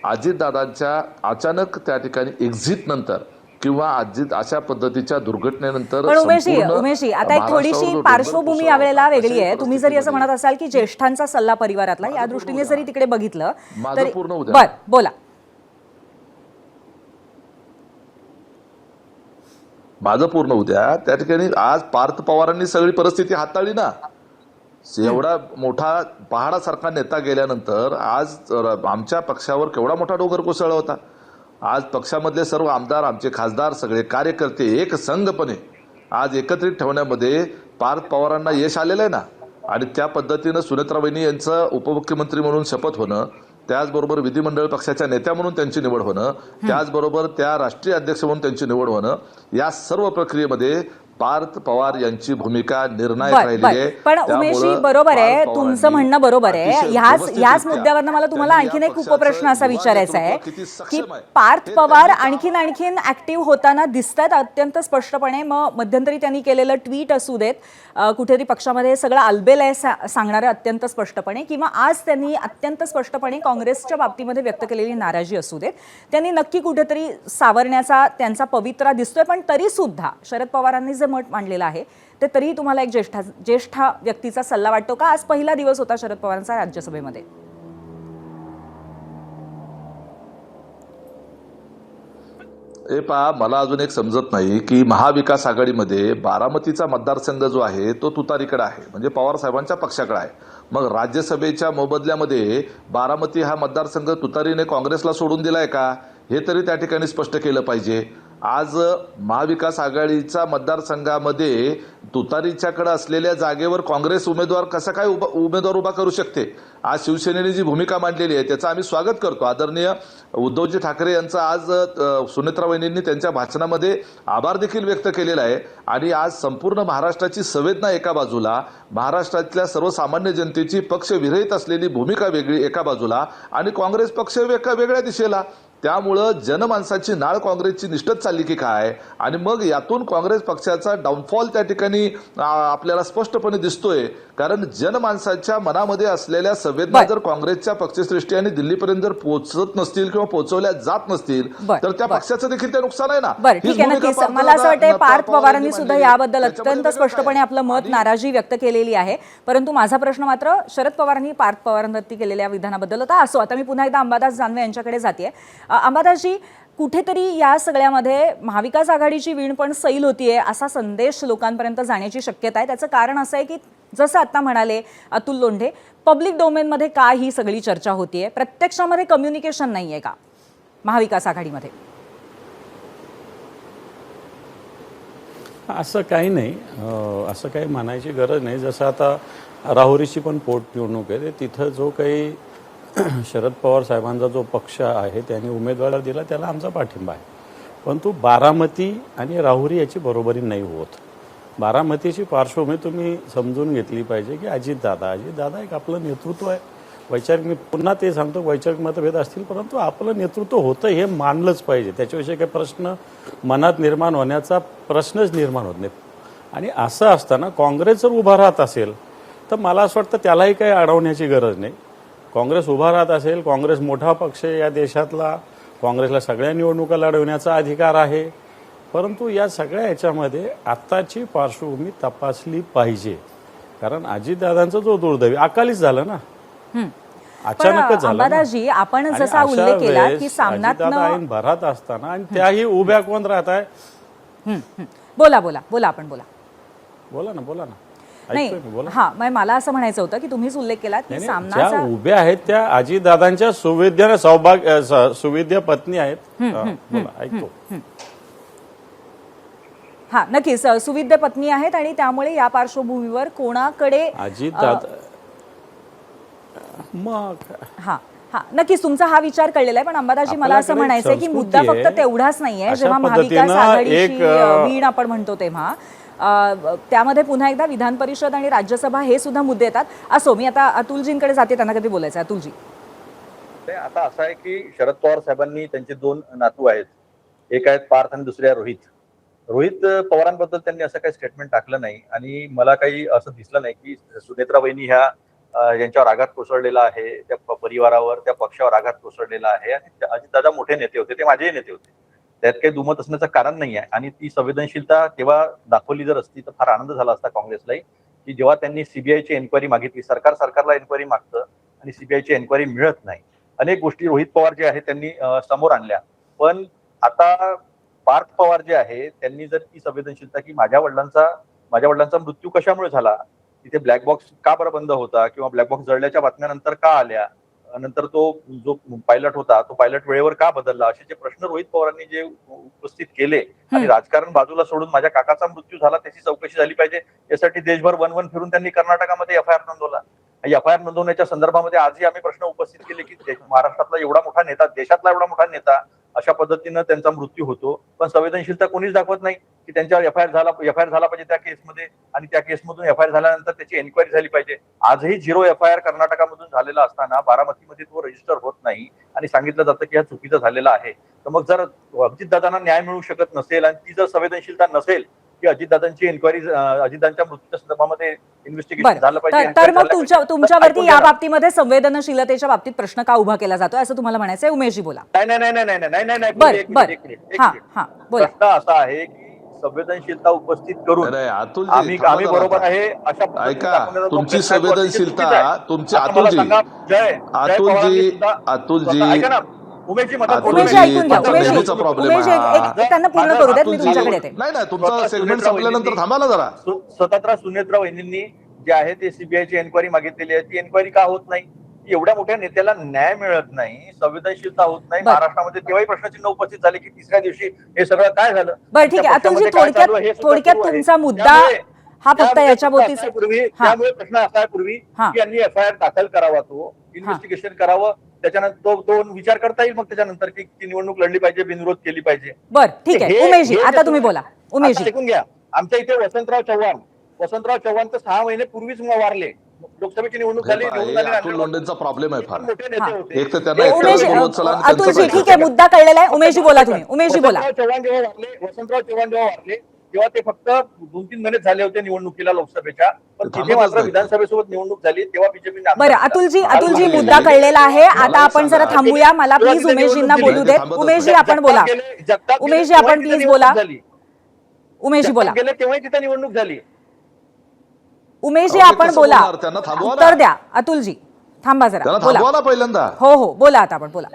अजितदादांच्या अचानक त्या ठिकाणी एक्झिट नंतर किंवा अशा पद्धतीच्या दुर्घटनेनंतर पण उमेशजी संपूर्ण आता एक थोडीशी महाराष्ट्रावर पार्श्वभूमी डोंगर यावेळेला वेगळी कोसळला. आहे. तुम्ही जरी असं म्हणत असाल की ज्येष्ठांचा सल्ला परिवारातला या दृष्टीने जरी तिकडे बघितलं माझं तरी पूर्ण उद्या. बर बोला. माझं पूर्ण उद्या त्या ठिकाणी आज पार्थ पवारांनी सगळी परिस्थिती हाताळली ना. एवढा मोठा पहाडासारखा नेता गेल्यानंतर आज आमच्या पक्षावर केवढा मोठा डोंगर कोसळला होता. आज पक्षामधले सर्व आमदार, आमचे खासदार, सगळे कार्यकर्ते एक संघपणे आज एकत्रित ठेवण्यामध्ये पार्थ पवारांना यश आलेलं आहे ना. आणि त्या पद्धतीनं सुनेत्रा वहिनी यांचं उपमुख्यमंत्री म्हणून शपथ होणं, त्याचबरोबर विधिमंडळ पक्षाच्या नेत्या म्हणून त्यांची निवड होणं, त्याचबरोबर त्या राष्ट्रीय अध्यक्ष म्हणून त्यांची निवड होणं, या सर्व प्रक्रियेमध्ये पार्थ पवार यांची भूमिका निर्णायक राहिली आहे. पण उमेशजी बरोबर आहे, तुमचं म्हणणं बरोबर आहे. ह्याच मुद्द्यावर मला तुम्हाला आणखीन एक उपप्रश्न असा विचारायचा आहे की पार्थ पवार आणखीन ऍक्टिव्ह होताना दिसतात अत्यंत स्पष्टपणे. मग मध्यंतरी त्यांनी केलेलं ट्विट असू देत, कुठेतरी पक्षामध्ये सगळं आलबेल आहे सांगणारं अत्यंत स्पष्टपणे, किंवा आज त्यांनी अत्यंत स्पष्टपणे काँग्रेसच्या बाबतीमध्ये व्यक्त केलेली नाराजी असू देत, त्यांनी नक्की कुठेतरी सावरण्याचा त्यांचा पवित्रा दिसतोय. पण तरी सुद्धा शरद पवारांनी जे मत मांडलेलं आहे ते तरीही तुम्हाला एक ज्येष्ठ व्यक्तीचा सल्ला वाटतो का? आज पहिला दिवस होता शरद पवारांचा राज्यसभेमध्ये. हे पहा, मला अजून एक समजत नाही की महाविकास आघाडीमध्ये बारामतीचा मतदारसंघ जो आहे तो तुतारीकडे आहे, म्हणजे पवार साहेबांच्या पक्षाकडे आहे. मग राज्यसभेच्या मोबदल्यामध्ये बारामती हा मतदारसंघ तुतारीने काँग्रेसला सोडून दिलाय का, हे तरी त्या ठिकाणी स्पष्ट केलं पाहिजे. आज महाविकास आघाडीचा मतदारसंघामध्ये तुतारीच्याकडे असलेल्या जागेवर काँग्रेस उमेदवार कसा काय उमेदवार उभा करू शकते? आज शिवसेनेने जी भूमिका मांडलेली आहे त्याचं आम्ही स्वागत करतो. आदरणीय उद्धवजी ठाकरे यांचं आज सुनेत्रा वहिनींनी त्यांच्या भाषणामध्ये आभार देखील व्यक्त केलेला आहे. आणि आज संपूर्ण महाराष्ट्राची संवेदना एका बाजूला, महाराष्ट्रातल्या सर्वसामान्य जनतेची पक्ष विरहित असलेली भूमिका वेगळी एका बाजूला, आणि काँग्रेस पक्ष वेगळ्या दिशेला. त्यामुळं जनमानसाची नाळ काँग्रेसची निष्ठच चालली की काय? आणि मग यातून काँग्रेस पक्षाचा डाऊनफॉल त्या ठिकाणी आपल्याला स्पष्टपणे दिसतोय. कारण जनमानसाच्या मनामध्ये असलेल्या संवेदना जर काँग्रेसच्या पक्षश्रेष्ठी आणि दिल्लीपर्यंत जर पोहोचत नसतील किंवा पोहोचवल्या जात नसतील तर त्या पक्षाचं देखील ते नुकसान आहे ना. बरं, ठीक आहे, नक्कीच. मला असं वाटतं पार्थ पवारांनी सुद्धा याबद्दल अत्यंत स्पष्टपणे आपलं मत, नाराजी व्यक्त केलेली आहे. परंतु माझा प्रश्न मात्र शरद पवारांनी पार्थ पवारांवरती केलेल्या विधानाबद्दल होता. असो, आता मी पुन्हा एकदा अंबादास दानवे यांच्याकडे जाते. अंबादासजी, कुठेतरी या सगळ्यामध्ये महाविकास आघाडीची वीण पण सैल होतीये असा संदेश लोकांपर्यंत जाण्याची शक्यता आहे. त्याचं कारण असं आहे की जसं आता म्हणाले अतुल लोंढे, पब्लिक डोमेनमध्ये का ही सगळी चर्चा होतीये, प्रत्यक्षामध्ये कम्युनिकेशन नाहीये का महाविकास आघाडीमध्ये? असं काही नाही, असं काही म्हणायची गरज नाही. जसं आता राहुरीची पण पोटनिवडणूक आहे, तिथं जो काही शरद पवार साहेबांचा जो पक्ष आहे त्यांनी उमेदवार दिला त्याला आमचा पाठिंबा आहे. परंतु बारामती आणि राहुरी याची बरोबरी नाही होत. बारामतीची पार्श्वभूमी तुम्ही समजून घेतली पाहिजे की अजितदादा एक आपलं नेतृत्व आहे. वैचारिक, मी पुन्हा ते सांगतो, वैचारिक मतभेद असतील परंतु आपलं नेतृत्व होतं हे मानलंच पाहिजे. त्याच्याविषयी काही प्रश्न मनात निर्माण होण्याचा प्रश्नच निर्माण होत नाही. आणि असं असताना काँग्रेस जर उभा राहत असेल तर मला असं वाटतं त्यालाही काही अडवण्याची गरज नाही. काँग्रेस उभा राहत असेल, काँग्रेस मोठा पक्ष या देशातला, काँग्रेसला सगळ्या निवडणुका लढवण्याचा अधिकार आहे. परंतु या सगळ्या याच्यामध्ये आत्ताची पार्श्वभूमी तपासली पाहिजे. कारण अजितदादांचा जो दुर्दैवी अकालीच झालं ना, अचानकच झालं. अंबादासजी, आपण जसा उल्लेख केला की सामनात भरात असताना आणि त्याही उभ्या कोण राहत आहे? बोला आपण बोला ना. नाही, हा, मला असं म्हणायचं होतं की तुम्हीच उल्लेख केला की सामना उभ्या आहेत त्या अजितदादांच्या सुविद्या पत्नी आहेत. बोला, ऐकतो. हा, नक्कीच सुविद्य पत्नी आहेत आणि त्यामुळे या पार्श्वभूमीवर कोणाकडे अजितदादा मग हा नक्कीच तुमचा हा विचार कळलेला आहे. पण अंबादासजी, मला असं म्हणायचंय की मुद्दा फक्त तेवढाच नाहीये. जेव्हा महाविकास आघाडीची वीण आपण म्हणतो तेव्हा त्यामध्ये पुन्हा एकदा विधान परिषद आणि राज्यसभा हे सुद्धा मुद्दे येतात. असो, मी आता अतुलजींकडे जाते, त्यांना कधी बोलायचं. अतुलजी, आता असं आहे की शरद पवार साहेबांनी त्यांचे 2 नातू आहेत, एक आहेत पार्थ आणि दुसरे आहे रोहित पवारांबद्दल त्यांनी असं काही स्टेटमेंट टाकलं नाही आणि मला काही असं दिसलं नाही की सुनेत्रा वहिनी ह्या यांच्यावर आघात कोसळलेला आहे, त्या परिवारावर, त्या पक्षावर आघात कोसळलेला आहे. आणि अजितदादा मोठे नेते होते, ते माझेही नेते होते, त्यात काही दुमत असण्याचं कारण नाही आहे. आणि ती संवेदनशीलता तेव्हा दाखवली जर असती तर फार आनंद झाला असता काँग्रेसलाही, की जेव्हा त्यांनी सीबीआयची एन्क्वायरी मागितली. सरकारला एन्क्वायरी मागतं आणि सीबीआयची एन्क्वायरी मिळत नाही. अनेक गोष्टी रोहित पवार जे आहे त्यांनी समोर आणल्या. पण आता पार्थ पवार जे आहे त्यांनी जर ती संवेदनशीलता की माझ्या वडिलांचा मृत्यू कशामुळे झाला, तिथे ब्लॅक बॉक्स का बरं बंद होता किंवा ब्लॅक बॉक्स जळल्याच्या बातम्यानंतर का आल्या, नंतर तो जो पायलट होता तो पायलट वेळेवर का बदलला, असे जे प्रश्न रोहित पवारांनी जे उपस्थित केले आणि राजकारण बाजूला सोडून माझ्या काकाचा मृत्यू झाला त्याची चौकशी झाली पाहिजे यासाठी देशभर वन फिरून त्यांनी कर्नाटकामध्ये एफआयआर नोंदवला. एफआयआर नोंदवण्याच्या संदर्भामध्ये आजही आम्ही प्रश्न उपस्थित केले की महाराष्ट्रातला एवढा मोठा नेता, देशातला एवढा मोठा नेता अशा पद्धतीनं त्यांचा मृत्यू होतो, पण संवेदनशीलता कोणीच दाखवत नाही की त्यांच्यावर एफआयआर झाला पाहिजे त्या केसमध्ये आणि त्या केसमधून एफआयआर झाल्यानंतर त्याची एन्क्वायरी झाली पाहिजे. आजही 0 एफआयआर कर्नाटकामधून झालेला असताना बारामतीमध्ये तो रजिस्टर होत नाही आणि सांगितलं जातं की हा चुकीचं झालेला आहे. तर मग जर अजितदादांना न्याय मिळू शकत नसेल आणि ती जर संवेदनशीलता नसेल की अजितदादांची एन्क्वायरी, अजितदादांच्या मृत्यूच्या संदर्भामध्ये इन्व्हेस्टिगेशन झालं पाहिजे, तर मग तुमच्यावरती या बातीमध्ये संवेदनशीलतेच्या बाबतीत प्रश्न का उभा केला जातोय असं तुम्हाला म्हणायचंय? उमेशजी बोला. नाही. प्रश्न असा आहे की संवेदनशीलता उपस्थित करून आम्ही बरोबर आहे अशा ऐका, तुमची संवेदनशीलता तुमची अतुलजी ऐका ना उमेशजी उमेशजी ऐकून घ्या. त्यांना पूर्ण करू देत, मी तुमच्याकडे येते. नाही, तुमचा सेगमेंट संपल्यानंतर थांबा ना जरा. स्वतंत्र सुनेत्रा वहिनींनी जे आहे ते सीबीआयची एन्क्वायरी मागितलेली आहे, ती एन्क्वायरी का होत नाही? एवढ्या मोठ्या नेत्याला न्याय मिळत नाही, संवेदनशीलता होत नाही. महाराष्ट्रामध्ये तेव्हाही प्रश्नचिन्ह उपस्थित झाले की तिसऱ्या दिवशी हे सगळं काय झालं. बरं ठीक आहे अतुलजी, थोडक्यात तुमचा मुद्दा हा फक्त याच्या भोवती. त्यामुळे प्रश्न असा आहे पूर्वी की यांनी एफआयआर दाखल करावा, तो इन्व्हेस्टिगेशन करावं, त्याच्यानंतर तो विचार करता येईल मग त्याच्यानंतर की ती निवडणूक लढली पाहिजे, बिनविरोध केली पाहिजे. बरं ठीक आहे उमेशजी, आता तुम्ही बोला. उमेशजी ऐकून घ्या. आमच्या इथे वसंतराव चव्हाण तर 6 महिने पूर्वीच वारले. लोकसभेची निवडणूक झाली, अतुल लोंढेंचा प्रॉब्लेम आहे फार. मोठे नेते होते. एक तर त्यांना अतुलजी ठीक आहे, मुद्दा कळलेला आहे. उमेशजी बोला तुम्ही. उमेशजी बोला. वसंतराव चव्हाण जेव्हा वारले तेव्हा ते फक्त 2-3 महिने झाले होते निवडणुकीला लोकसभेच्या, पण तिथे मात्र विधानसभेसोबत निवडणूक झाली तेव्हा बीजेपीने. बरं अतुलजी मुद्दा कळलेला आहे. आता आपण जरा थांबूया. मला प्लीज उमेशजींना बोलू देत. उमेशजी आपण बोला. उमेशजी आपण प्लीज बोला. उमेशजी बोला. गेले तेव्हाही तिथे निवडणूक झाली. उमेशजी आपण बोला. उत्तर द्या. अतुलजी थांबा जरा, बोला पहिल्यांदा. हो बोला, आता आपण बोला.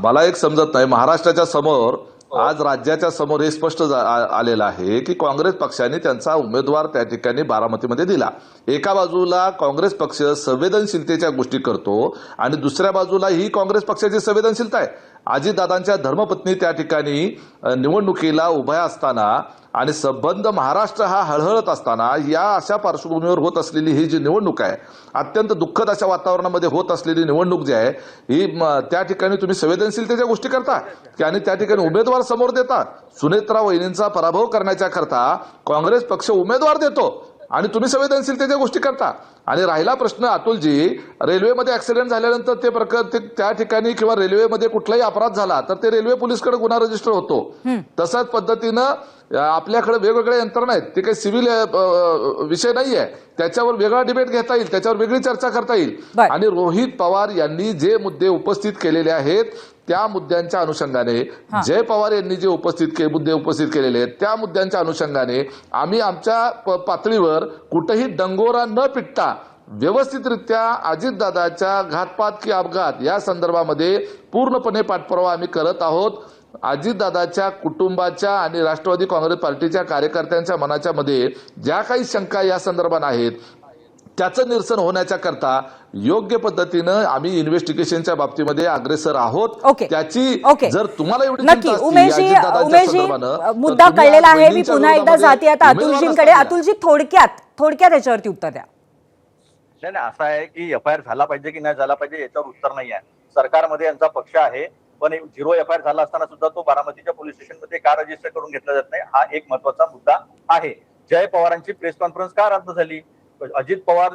मला एक समजत नाही, महाराष्ट्राच्या समोर आज राज्याच्या समोर हे स्पष्ट आलेलं आहे की काँग्रेस पक्षाने त्यांचा उमेदवार त्या ठिकाणी बारामतीमध्ये दिला. एका बाजूला काँग्रेस पक्ष संवेदनशीलतेच्या गोष्टी करतो आणि दुसऱ्या बाजूला ही काँग्रेस पक्षाची संवेदनशीलता आहे. अजितदादांच्या धर्मपत्नी त्या ठिकाणी निवडणुकीला उभ्या असताना आणि संबंध महाराष्ट्र हा हळहळत असताना या अशा पार्श्वभूमीवर होत असलेली ही जी निवडणूक आहे, अत्यंत दुःखद अशा वातावरणामध्ये होत असलेली निवडणूक जी आहे ही, त्या ठिकाणी तुम्ही संवेदनशीलतेच्या गोष्टी करता आणि त्या ठिकाणी उमेदवार समोर देता. सुनेत्रा वहिनींचा पराभव करण्याच्या करता काँग्रेस पक्ष उमेदवार देतो आणि तुम्ही संवेदनशीलतेच्या गोष्टी करता. आणि राहिला प्रश्न अतुलजी, रेल्वेमध्ये ऍक्सिडेंट झाल्यानंतर ते प्रकार त्या ठिकाणी किंवा रेल्वेमध्ये कुठलाही अपराध झाला तर ते रेल्वे पोलीसकडे गुन्हा रजिस्टर होतो. तशाच पद्धतीनं आपल्याकडे वेगवेगळ्या यंत्रणा आहेत, ते काही सिव्हिल विषय नाही आहे, त्याच्यावर वेगळा डिबेट घेता येईल, त्याच्यावर वेगळी चर्चा करता येईल. आणि रोहित पवार यांनी जे मुद्दे उपस्थित केलेले आहेत त्या मुद्द्यांच्या अनुषंगाने, जय पवार यांनी जे मुद्दे उपस्थित केलेले आहेत त्या मुद्द्यांच्या अनुषंगाने आम्ही आमच्या पातळीवर कुठेही डंगोरा न पिटता व्यवस्थितरित्या अजितदादाच्या घातपात की अपघात या संदर्भामध्ये पूर्णपणे पाठपुरावा आम्ही करत आहोत. अजितदादाच्या कुटुंबाच्या आणि राष्ट्रवादी काँग्रेस पार्टीच्या कार्यकर्त्यांच्या मनाच्या मध्ये ज्या काही शंका या संदर्भात आहेत त्याचं निरसन होण्याच्या करता योग्य पद्धतीनं आम्ही इन्व्हेस्टिगेशनच्या बाबतीमध्ये अग्रेसर आहोत. त्याची जर तुम्हाला एवढी नक्की उमेशजी मुद्दा कळलेला आहे. मी पुन्हा एकदा जाते आता अतुलजींकडे. अतुलजी थोडक्यात याच्यावरती उत्तर द्या. नाही असं आहे की एफआयआर झाला पाहिजे की नाही झाला पाहिजे याच्यावर उत्तर नाही आहे. सरकारमध्ये यांचा पक्ष आहे, पण 0 एफआयआर झाला असताना सुद्धा तो बारामतीच्या पोलीस स्टेशनमध्ये का रजिस्टर करून घेतला जात नाही, हा एक महत्वाचा मुद्दा आहे. जय पवारांची प्रेस कॉन्फरन्स का रद्द झाली? अजित पवार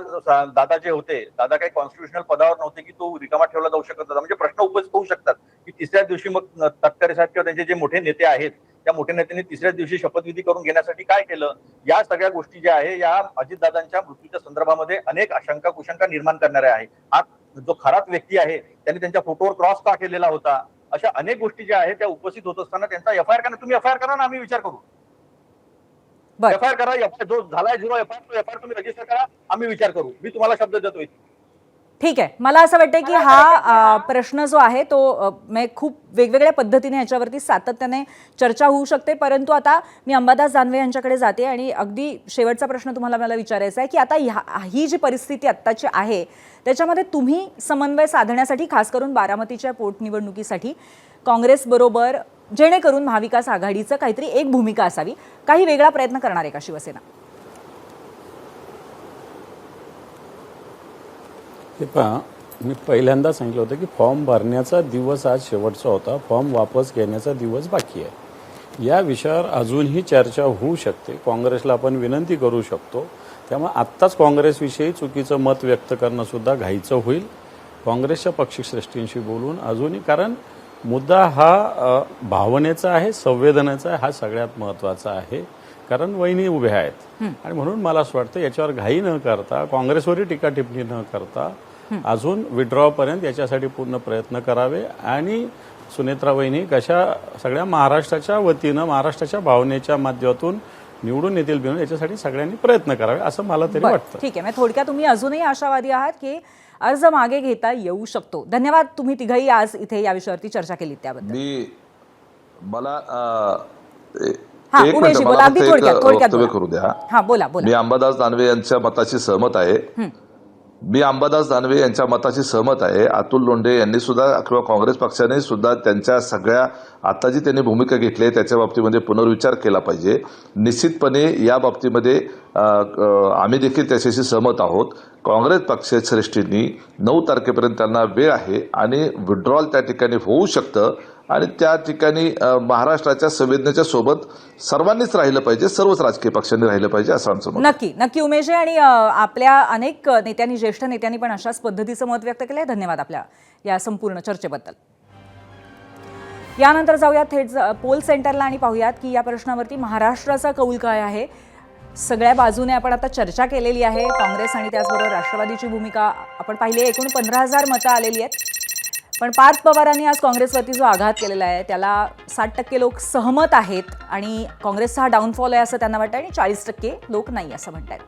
दादा जे होते, दादा काही कॉन्स्टिट्युशनल पदावर नव्हते की तो रिकामा ठेवला जाऊ शकत होता. म्हणजे प्रश्न उपस्थित होऊ शकतात की तिसऱ्या दिवशी मग तटकरे साहेब किंवा त्यांचे जे मोठे नेते आहेत त्या मोठ्या नेत्यांनी तिसऱ्या दिवशी शपथविधी करून घेण्यासाठी काय केलं. या सगळ्या गोष्टी ज्या आहे या अजितदादांच्या मृत्यूच्या संदर्भामध्ये अनेक आशंका कुशंका निर्माण करणाऱ्या आहे. हा जो खराच व्यक्ती आहे त्यांनी त्यांच्या फोटोवर क्रॉस का केलेला होता, अशा अनेक गोष्टी ज्या आहेत त्या उपस्थित होत असताना त्यांचा एफआयआर करा. तुम्ही एफआयआर करा ना, आम्ही विचार करू. एफआयआर करा, जो झालाय 0 एफआयआर तो एफआयआर तुम्ही रजिस्टर करा, आम्ही विचार करू. मी तुम्हाला शब्द देतोय. ठीक आहे. मला असं वाटतंय की हा प्रश्न जो आहे तो खूप वेगवेगळ्या पद्धतीने याच्यावरती सातत्याने चर्चा होऊ शकते. परंतु आता मी अंबादास दानवे यांच्याकडे जाते आणि अगदी शेवटचा प्रश्न मला विचारायचा आहे की आता ही जी परिस्थिती आत्ताची आहे त्याच्यामध्ये तुम्ही समन्वय साधण्यासाठी खास करून बारामतीच्या पोटनिवडणुकीसाठी काँग्रेसबरोबर जेणेकरून महाविकास आघाडीचं काहीतरी एक भूमिका असावी, काही वेगळा प्रयत्न करणार आहे का शिवसेना? हे पहा, मी पहिल्यांदा सांगितलं होतं की फॉर्म भरण्याचा दिवस आज शेवटचा होता, फॉर्म वापस घेण्याचा दिवस बाकी आहे. या विषयावर अजूनही चर्चा होऊ शकते. काँग्रेसला आपण विनंती करू शकतो. त्यामुळे आत्ताच काँग्रेसविषयी चुकीचं मत व्यक्त करणं सुद्धा घाईचं होईल. काँग्रेसच्या पक्षश्रेष्ठींशी बोलून अजूनही, कारण मुद्दा हा भावनेचा आहे, संवेदनेचा आहे, हा सगळ्यात महत्त्वाचा आहे. कारण वहिनी उभ्या आहेत आणि म्हणून मला असं वाटतं याच्यावर घाई न करता, काँग्रेसवरही टीका टिप्पणी न करता अजून विड्रॉपर्यंत याच्यासाठी पूर्ण प्रयत्न करावे आणि सुनेत्रा वहिनी कशा सगळ्या महाराष्ट्राच्या वतीनं, महाराष्ट्राच्या भावनेच्या माध्यमातून निवडून येतील बिनून याच्यासाठी सगळ्यांनी प्रयत्न करावे असं मला तरी वाटतं. ठीक आहे. थोडक्यात तुम्ही अजूनही आशावादी आहात की अर्ज मागे घेता येऊ शकतो. धन्यवाद. तुम्ही तिघही आज इथे या विषयावरती चर्चा केली त्याबद्दल. एक मिनिट, मला वक्तव्य करू द्या. बोला. मी अंबादास दानवे यांच्या मताशी सहमत आहे. अतुल लोंढे यांनी सुद्धा किंवा काँग्रेस पक्षाने सुद्धा त्यांच्या सगळ्या आता जी त्यांनी भूमिका घेतली आहे त्याच्या बाबतीमध्ये पुनर्विचार केला पाहिजे. निश्चितपणे या बाबतीमध्ये आम्ही देखील त्याच्याशी सहमत आहोत. काँग्रेस पक्षश्रेष्ठींनी 9 तारखेपर्यंत त्यांना वेळ आहे आणि विड्रॉल त्या ठिकाणी होऊ शकतं आणि त्या ठिकाणी महाराष्ट्राच्या संवेदनेच्या सोबत सर्वांनीच राहिलं पाहिजे, सर्वच राजकीय पक्षांनी राहिलं पाहिजे असं आमचं मत. नक्की उमेश आणि आपल्या अनेक नेत्यांनी, ज्येष्ठ नेत्यांनी पण अशाच पद्धतीचं मत व्यक्त केलंय. धन्यवाद आपल्या या संपूर्ण चर्चेबद्दल. यानंतर जाऊयात थेट पोल सेंटरला आणि पाहूयात की या प्रश्नावरती महाराष्ट्राचा कौल काय आहे. सगळ्या बाजूने आपण आता चर्चा केलेली आहे. काँग्रेस आणि त्याचबरोबर राष्ट्रवादीची भूमिका आपण पाहिली आहे. एकूण 15,000 मतं आलेली आहेत. पण पार्थ पवारांनी आज काँग्रेसवरती जो आघात केलेला आहे त्याला 60% लोक सहमत आहेत आणि काँग्रेसचा हा डाऊनफॉल आहे असं त्यांना वाटतं आणि 40% लोक नाही असं म्हणतात.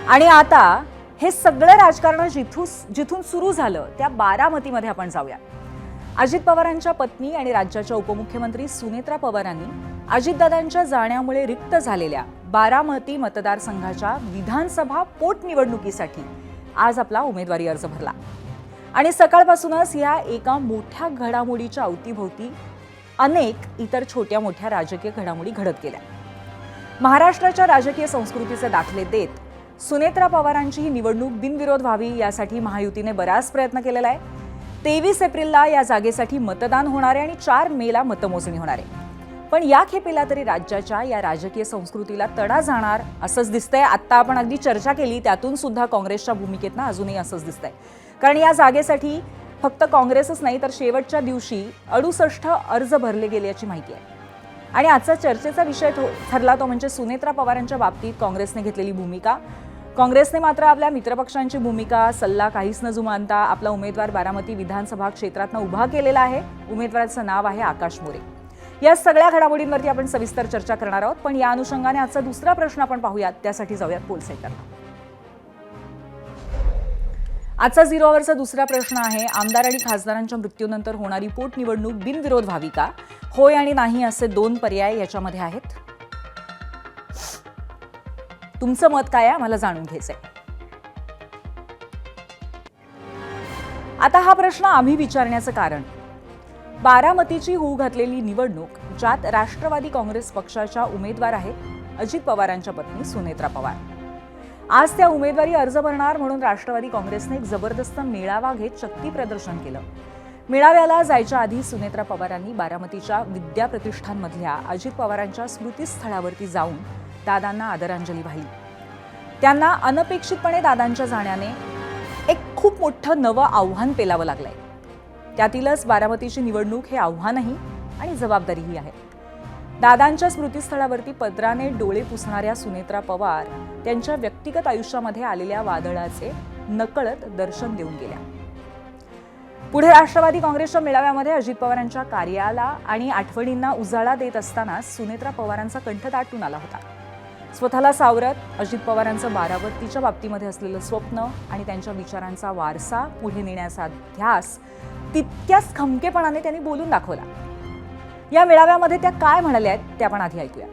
आणि आता हे सगळं राजकारण जिथून सुरू झालं त्या बारामतीमध्ये आपण जाऊया. अजित पवारांच्या पत्नी आणि राज्याच्या उपमुख्यमंत्री सुनेत्रा पवारांनी अजितदादांच्या जाण्यामुळे रिक्त झालेल्या बारामती मतदारसंघाच्या विधानसभा पोटनिवडणुकीसाठी आज आपला उमेदवारी अर्ज भरला. आणि सकाळपासूनच या एका मोठ्या घडामोडीच्या अवतीभोवती अनेक इतर छोट्या मोठ्या राजकीय घडामोडी घडत गेल्या. महाराष्ट्राच्या राजकीय संस्कृतीचे दाखले देत सुनेत्रा पवारांची ही निवडणूक बिनविरोध व्हावी यासाठी महायुतीने बराच प्रयत्न केलेला आहे. 23 एप्रिलला या जागेसाठी मतदान होणार आहे आणि 4 मेला मतमोजणी होणार आहे. पण या खेपेला तरी राज्याच्या या राजकीय संस्कृतीला तडा जाणार असंच दिसतंय. आत्ता आपण अगदी चर्चा केली त्यातून सुद्धा काँग्रेसच्या भूमिकेतनं अजूनही असंच दिसतंय. कारण या जागेसाठी फक्त काँग्रेसच नाही तर शेवटच्या दिवशी 68 अर्ज भरले गेल्याची माहिती आहे. आणि आजचा चर्चेचा विषय ठरला तो म्हणजे सुनेत्रा पवारांच्या बाबतीत काँग्रेसने घेतलेली भूमिका. काँग्रेसने मात्र आपल्या मित्रपक्षांची भूमिका सल्ला काहीच न जुमानता आपला उमेदवार बारामती विधानसभा क्षेत्रातनं उभा केलेला आहे. उमेदवाराचं नाव आहे आकाश मोरे. या सगळ्या घडामोडींवरती आपण सविस्तर चर्चा करणार आहोत. पण या अनुषंगाने आजचा दुसरा प्रश्न आपण पाहूयात. त्यासाठी जाऊयात पोल सेंटरला. आजचा 0 आवरचा दुसरा प्रश्न आहे, आमदार आणि खासदारांच्या मृत्यूनंतर होणारी पोटनिवडणूक बिनविरोध व्हावी का? होय आणि नाही असे 2 पर्याय याच्यामध्ये आहेत. तुमचं मत काय आहे मला जाणून घ्यायचंय. आता हा प्रश्न आम्ही विचारण्याचं कारण, बारामतीची होऊ घातलेली निवडणूक ज्यात राष्ट्रवादी काँग्रेस पक्षाच्या उमेदवार आहेत अजित पवारांच्या पत्नी सुनेत्रा पवार. आज त्या उमेदवारी अर्ज भरणार म्हणून राष्ट्रवादी काँग्रेसने एक जबरदस्त मेळावा घेत शक्ती प्रदर्शन केलं. मेळाव्याला जायच्या आधी सुनेत्रा पवारांनी बारामतीच्या विद्या प्रतिष्ठानमधल्या अजित पवारांच्या स्मृतीस्थळावरती जाऊन दादांना आदरांजली वाहिली. त्यांना अनपेक्षितपणे दादांच्या जाण्याने एक खूप मोठं नवं आव्हान पेलावं लागलंय. त्यातीलच बारामतीची निवडणूक हे आव्हानही आणि जबाबदारीही आहे. दादांच्या स्मृतीस्थळावरती पदराने डोळे पुसणाऱ्या सुनेत्रा पवार त्यांच्या व्यक्तिगत आयुष्यामध्ये आलेल्या वादळाचे नकळत दर्शन देऊन गेल्या. पुढे राष्ट्रवादी काँग्रेसच्या मेळाव्यामध्ये अजित पवारांच्या कार्याला आणि आठवणींना उजाळा देत असताना सुनेत्रा पवारांचा कंठ दाटून आला होता. स्वतःला सावरत अजित पवारांचं बारामतीच्या बाबतीमध्ये असलेलं स्वप्न आणि त्यांच्या विचारांचा वारसा पुढे नेण्याचा ध्यास तितक्याच खमकेपणाने त्यांनी बोलून दाखवला. या मेळाव्यामध्ये त्या काय म्हणाल्या आहेत ते आपण आधी ऐकूया.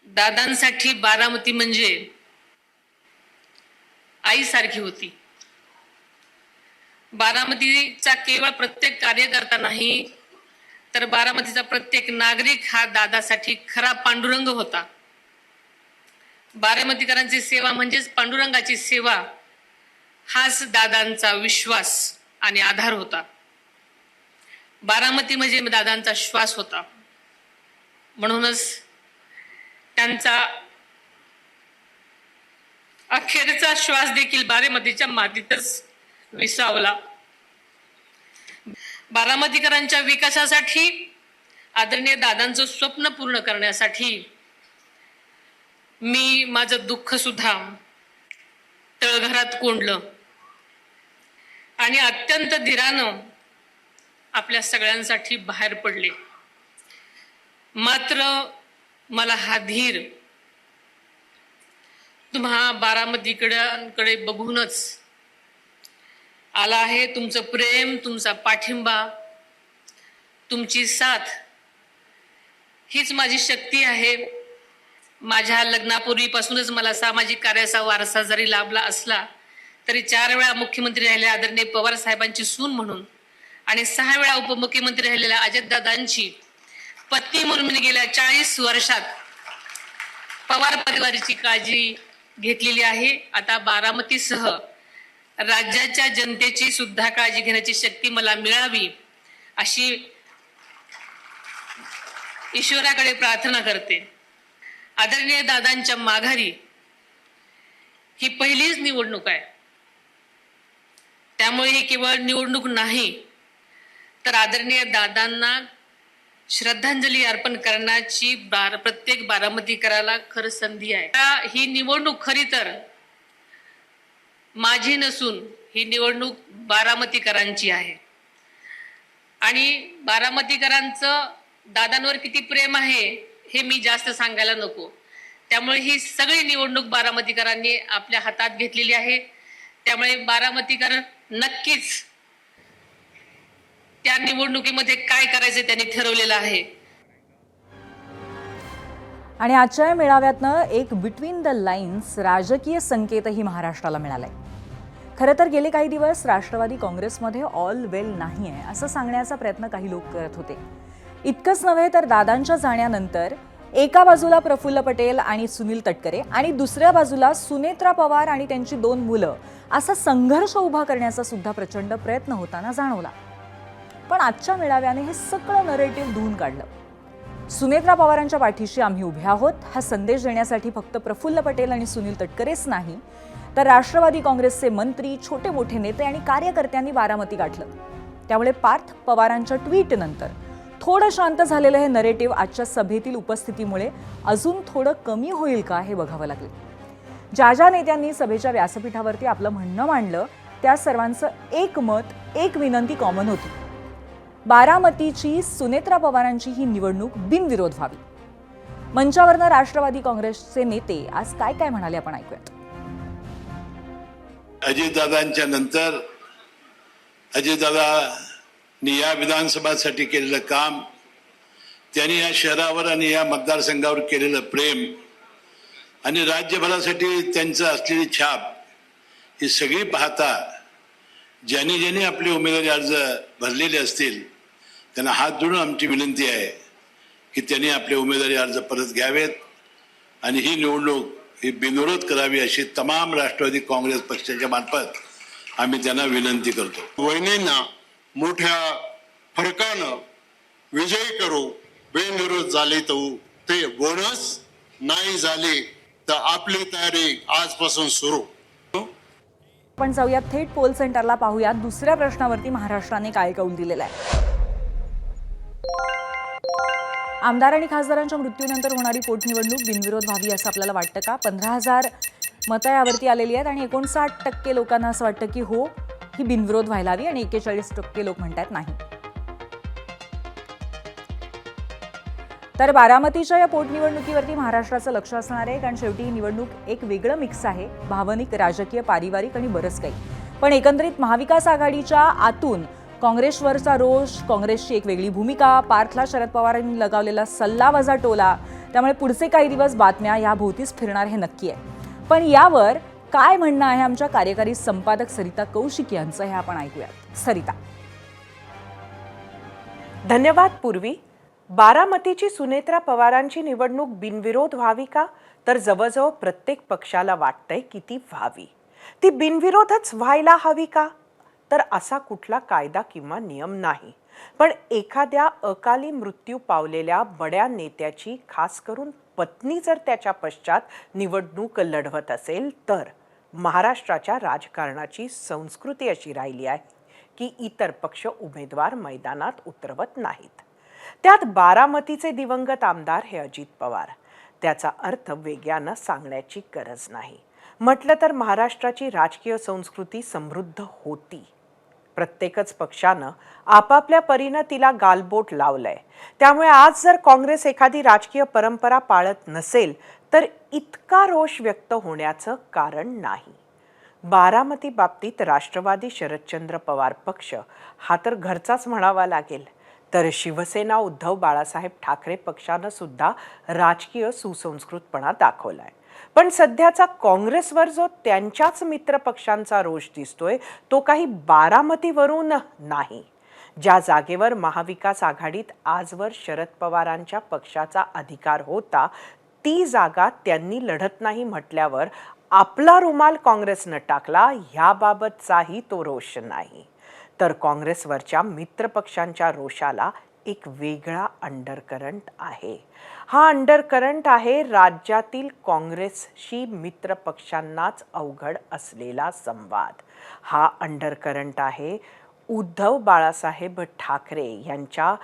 दादांसाठी बारामती म्हणजे आईसारखी होती. बारामतीचा केवळ प्रत्येक कार्यकर्ता नाही तर बारामतीचा प्रत्येक नागरिक हा दादासाठी खरा पांडुरंग होता. बारामतीकरांची सेवा म्हणजेच पांडुरंगाची सेवा हाच दादांचा विश्वास आणि आधार होता. बारामती म्हणजे दादांचा श्वास होता. म्हणूनच त्यांचा अखेरचा श्वास देखील बारामतीच्या मातीतच विसावला. बारामतीकरांच्या विकासासाठी आदरणीय दादांचं स्वप्न पूर्ण करण्यासाठी मी माझं दुःख सुद्धा तळघरात कोंडलं आणि अत्यंत धीरानं आपल्या सगळ्यांसाठी बाहेर पडले. मात्र मला हा धीर तुम्हा बारामतीकडे बघूनच आला आहे. तुमचं प्रेम, तुमचा पाठिंबा, तुमची साथ हीच माझी शक्ती आहे. माझ्या लग्नापूर्वीपासूनच मला सामाजिक कार्याचा वारसा जरी लाभला असला तरी 4 वेळा मुख्यमंत्री राहिलेल्या आदरणीय पवार साहेबांची सून म्हणून आणि 6 वेळा उपमुख्यमंत्री राहिलेल्या अजितदादांची पत्नी म्हणून मी गेल्या 40 वर्षात पवार परिवाराची काळजी घेतलेली आहे. आता बारामतीसह राज्याच्या जनतेची सुद्धा काळजी घेण्याची शक्ती मला मिळावी अशी ईश्वराकडे प्रार्थना करते. आदरणीय दादांच्या माघारी ही पहिलीच निवडणूक आहे. त्यामुळे ही केवळ निवडणूक नाही तर आदरणीय दादांना श्रद्धांजली अर्पण करण्याची प्रत्येक बारामतीकराला खरं संधी आहे. ही निवडणूक खरी तर माझी नसून ही निवडणूक बारामतीकरांची आहे आणि बारामतीकरांचं दादांवर किती प्रेम आहे हे मी जास्त सांगायला नको. त्यामुळे ही सगळी निवडणूक बारामतीकरांनी आपल्या हातात घेतलेली आहे. त्यामुळे बारामतीकर नक्कीच त्या निवडणुकीमध्ये काय करायचं त्यांनी ठरवलेलं आहे. आणि आजच्या मेळाव्यातनं एक बिटवीन द लाईन्स राजकीय संकेतही महाराष्ट्राला मिळालाय. खरं तर गेले काही दिवस राष्ट्रवादी काँग्रेसमध्ये ऑल वेल नाही आहे असं सांगण्याचा प्रयत्न काही लोक करत होते. इतकंच नव्हे तर दादांच्या जाण्यानंतर एका बाजूला प्रफुल्ल पटेल आणि सुनील तटकरे आणि दुसऱ्या बाजूला सुनेत्रा पवार आणि त्यांची 2 मुलं असा संघर्ष उभा करण्याचा सुद्धा प्रचंड प्रयत्न होताना जाणवला. पण आजच्या मेळाव्याने हे सगळं नरेटिव्ह धुवून काढलं. सुनेत्रा पवारांच्या पाठीशी आम्ही उभे आहोत हा संदेश देण्यासाठी फक्त प्रफुल्ल पटेल आणि सुनील तटकरेच नाही तर राष्ट्रवादी काँग्रेसचे मंत्री, छोटे मोठे नेते आणि कार्यकर्त्यांनी बारामती गाठलं. त्यामुळे पार्थ पवारांच्या ट्विटनंतर थोडं शांत झालेलं हे नरेटिव्ह आजच्या सभेतील उपस्थितीमुळे अजून थोडं कमी होईल का हे बघावं लागेल. ज्या ज्या नेत्यांनी सभेच्या व्यासपीठावरती आपलं म्हणणं मांडलं त्या सर्वांचं एक मत, एक विनंती कॉमन होती. बारामतीची सुनेत्रा पवारांची ही निवडणूक बिनविरोध व्हावी. मंचावरनं राष्ट्रवादी काँग्रेसचे नेते आज काय काय म्हणाले आपण ऐकूयात. अजितदादांच्या नंतर अजितदादांनी या विधानसभासाठी केलेलं काम, त्यांनी या शहरावर आणि या मतदारसंघावर केलेलं प्रेम आणि राज्यभरासाठी त्यांचं असलेली छाप ही सगळी पाहता ज्यांनी ज्यांनी आपले उमेदवारी अर्ज भरलेले असतील त्यांना हात जोडून आमची विनंती आहे की त्यांनी आपले उमेदवारी अर्ज परत घ्यावेत आणि ही निवडणूक ही बिनविरोध करावी अशी तमाम राष्ट्रवादी काँग्रेस पक्षाच्या मार्फत आम्ही त्यांना विनंती करतो. वहिनींना मोठ्या फरकानं विजयी करू. बिनविरोध झाले तर ते बोनस, नाही झाले तर आपली तयारी आजपासून सुरू. आपण जाऊयात थेट पोल सेंटरला पाहूयात दुसऱ्या प्रश्नावरती महाराष्ट्राने काय कौल दिलेला आहे. आमदार आणि खासदारांच्या मृत्यूनंतर होणारी पोटनिवडणूक बिनविरोध व्हावी असं आपल्याला वाटतं का? 15,000 मतं यावरती आलेली आहेत आणि 59% लोकांना असं वाटतं की हो, ही बिनविरोध व्हायला हवी आणि 41% लोक म्हणतात नाही. तर बारामतीच्या या पोटनिवडणुकीवरती महाराष्ट्राचं लक्ष असणार आहे, कारण शेवटी ही निवडणूक एक वेगळं मिक्स आहे, भावनिक, राजकीय, पारिवारिक आणि बरंच काही. पण एकंदरीत महाविकास आघाडीच्या आतून काँग्रेसवरचा रोष, काँग्रेसची एक वेगळी भूमिका, पार्थला शरद पवारांनी लगावलेला सल्लावजा टोला, त्यामुळे पुढचे काही दिवस बातम्या या भोवतीच फिरणार हे नक्की आहे. पण यावर काय म्हणणं आहे आमच्या कार्यकारी संपादक सरिता कौशिक यांचं, हे आपण ऐकूयात. सरिता. धन्यवाद पूर्वी. बारामतीची सुनेत्रा पवारांची निवडणूक बिनविरोध व्हावी का? तर जवळजवळ प्रत्येक पक्षाला वाटतंय की ती व्हावी. ती बिनविरोधच व्हायला हवी का? तर असा कुठला कायदा किंवा नियम नाही. पण एखाद्या अकाली मृत्यू पावलेल्या बड्या नेत्याची, खास करून पत्नी जर त्याच्या पश्चात निवडणूक लढवत असेल तर महाराष्ट्राच्या राजकारणाची संस्कृती अशी राहिली आहे की इतर पक्ष उमेदवार मैदानात उतरवत नाहीत. त्यात बारामतीचे दिवंगत आमदार हे अजित पवार. त्याचा अर्थ वेगळ्यानं सांगण्याची गरज नाही. म्हटलं तर महाराष्ट्राची राजकीय संस्कृती समृद्ध होती. प्रत्येकच पक्षानं आपापल्या परीनं तिला गालबोट लावलंय. त्यामुळे आज जर काँग्रेस एखादी राजकीय परंपरा पाळत नसेल तर इतका रोष व्यक्त होण्याचं कारण नाही. बारामती बाबतीत राष्ट्रवादी शरदचंद्र पवार पक्ष हा तर घरचाच म्हणावा लागेल. तर शिवसेना उद्धव बाळासाहेब ठाकरे पक्षानं सुद्धा राजकीय सुसंस्कृतपणा दाखवलाय. पण सध्याचा काँग्रेसवर जो त्यांच्याच मित्र पक्षांचा रोष दिसतोय तो काही बारामतीवरून नाही. ज्या जागेवर महाविकास आघाडीत आजवर शरद पवारांच्या पक्षाचा अधिकार होता ती जागा त्यांनी लढत नाही म्हटल्यावर आपला रुमाल काँग्रेसनं टाकला, ह्याबाबतचाही तो रोष नाही. तर काँग्रेसवरच्या मित्रपक्षांच्या रोषाला एक वेगळा अंडरकरंट आहे. हा अंडरकरंट आहे राज्यातील काँग्रेसशी मित्रपक्षांनाच अवघड असलेला संवाद. हा अंडरकरंट आहे उद्धव बाळासाहेब ठाकरे यांच्या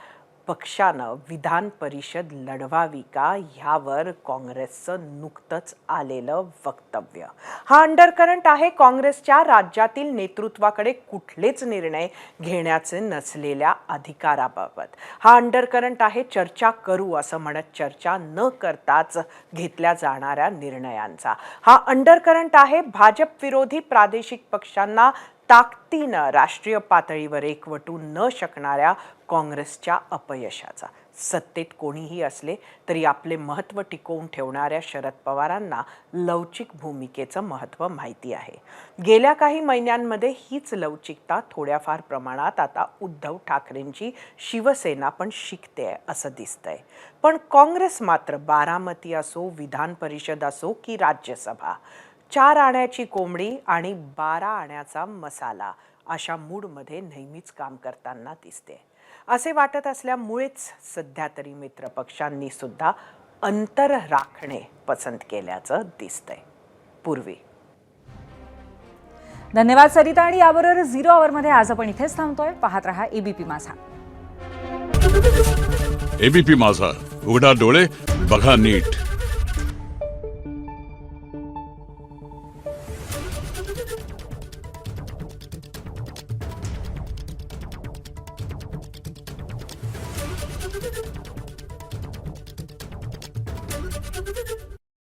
पक्षानं विधान परिषद लढवावी का ह्यावर काँग्रेसचं नुकतंच आलेलं वक्तव्य. हा अंडरकरंट आहे काँग्रेसच्या राज्यातील नेतृत्वाकडे कुठलेच निर्णय घेण्याचे नसलेल्या अधिकाराबाबत. हा अंडरकरंट आहे चर्चा करू असं म्हणत चर्चा न करताच घेतल्या जाणाऱ्या निर्णयांचा. हा अंडरकरंट आहे भाजप विरोधी प्रादेशिक पक्षांना ताकदीनं राष्ट्रीय पातळीवर एकवटू न शकणाऱ्या काँग्रेसच्या अपयशाचा. सत्तेत कोणीही असले तरी आपले महत्त्व टिकवून ठेवणाऱ्या शरद पवारांना लवचिक भूमिकेचं महत्त्व माहिती आहे. गेल्या काही महिन्यांमध्ये हीच लवचिकता थोड्याफार प्रमाणात आता उद्धव ठाकरेंची शिवसेना पण शिकते असं दिसतंय. पण काँग्रेस मात्र बारामती असो, विधान परिषद असो की राज्यसभा, 4 आण्याची कोंबडी आणि 12 आण्याचा मसाला अशा मूडमध्ये नेहमीच काम करताना दिसते. असे वाटत असल्यामुळेच सध्या तरी मित्रपक्षांनी सुद्धा अंतर राखणे पसंत केल्याचं दिसतंय. पूर्वी. धन्यवाद सरिता. आणि याबरोबर 0 आवरमध्ये आज आपण इथेच थांबतोय. पाहत रहा एबीपी माझा. एबीपी माझा, उघडा डोळे बघा नीट.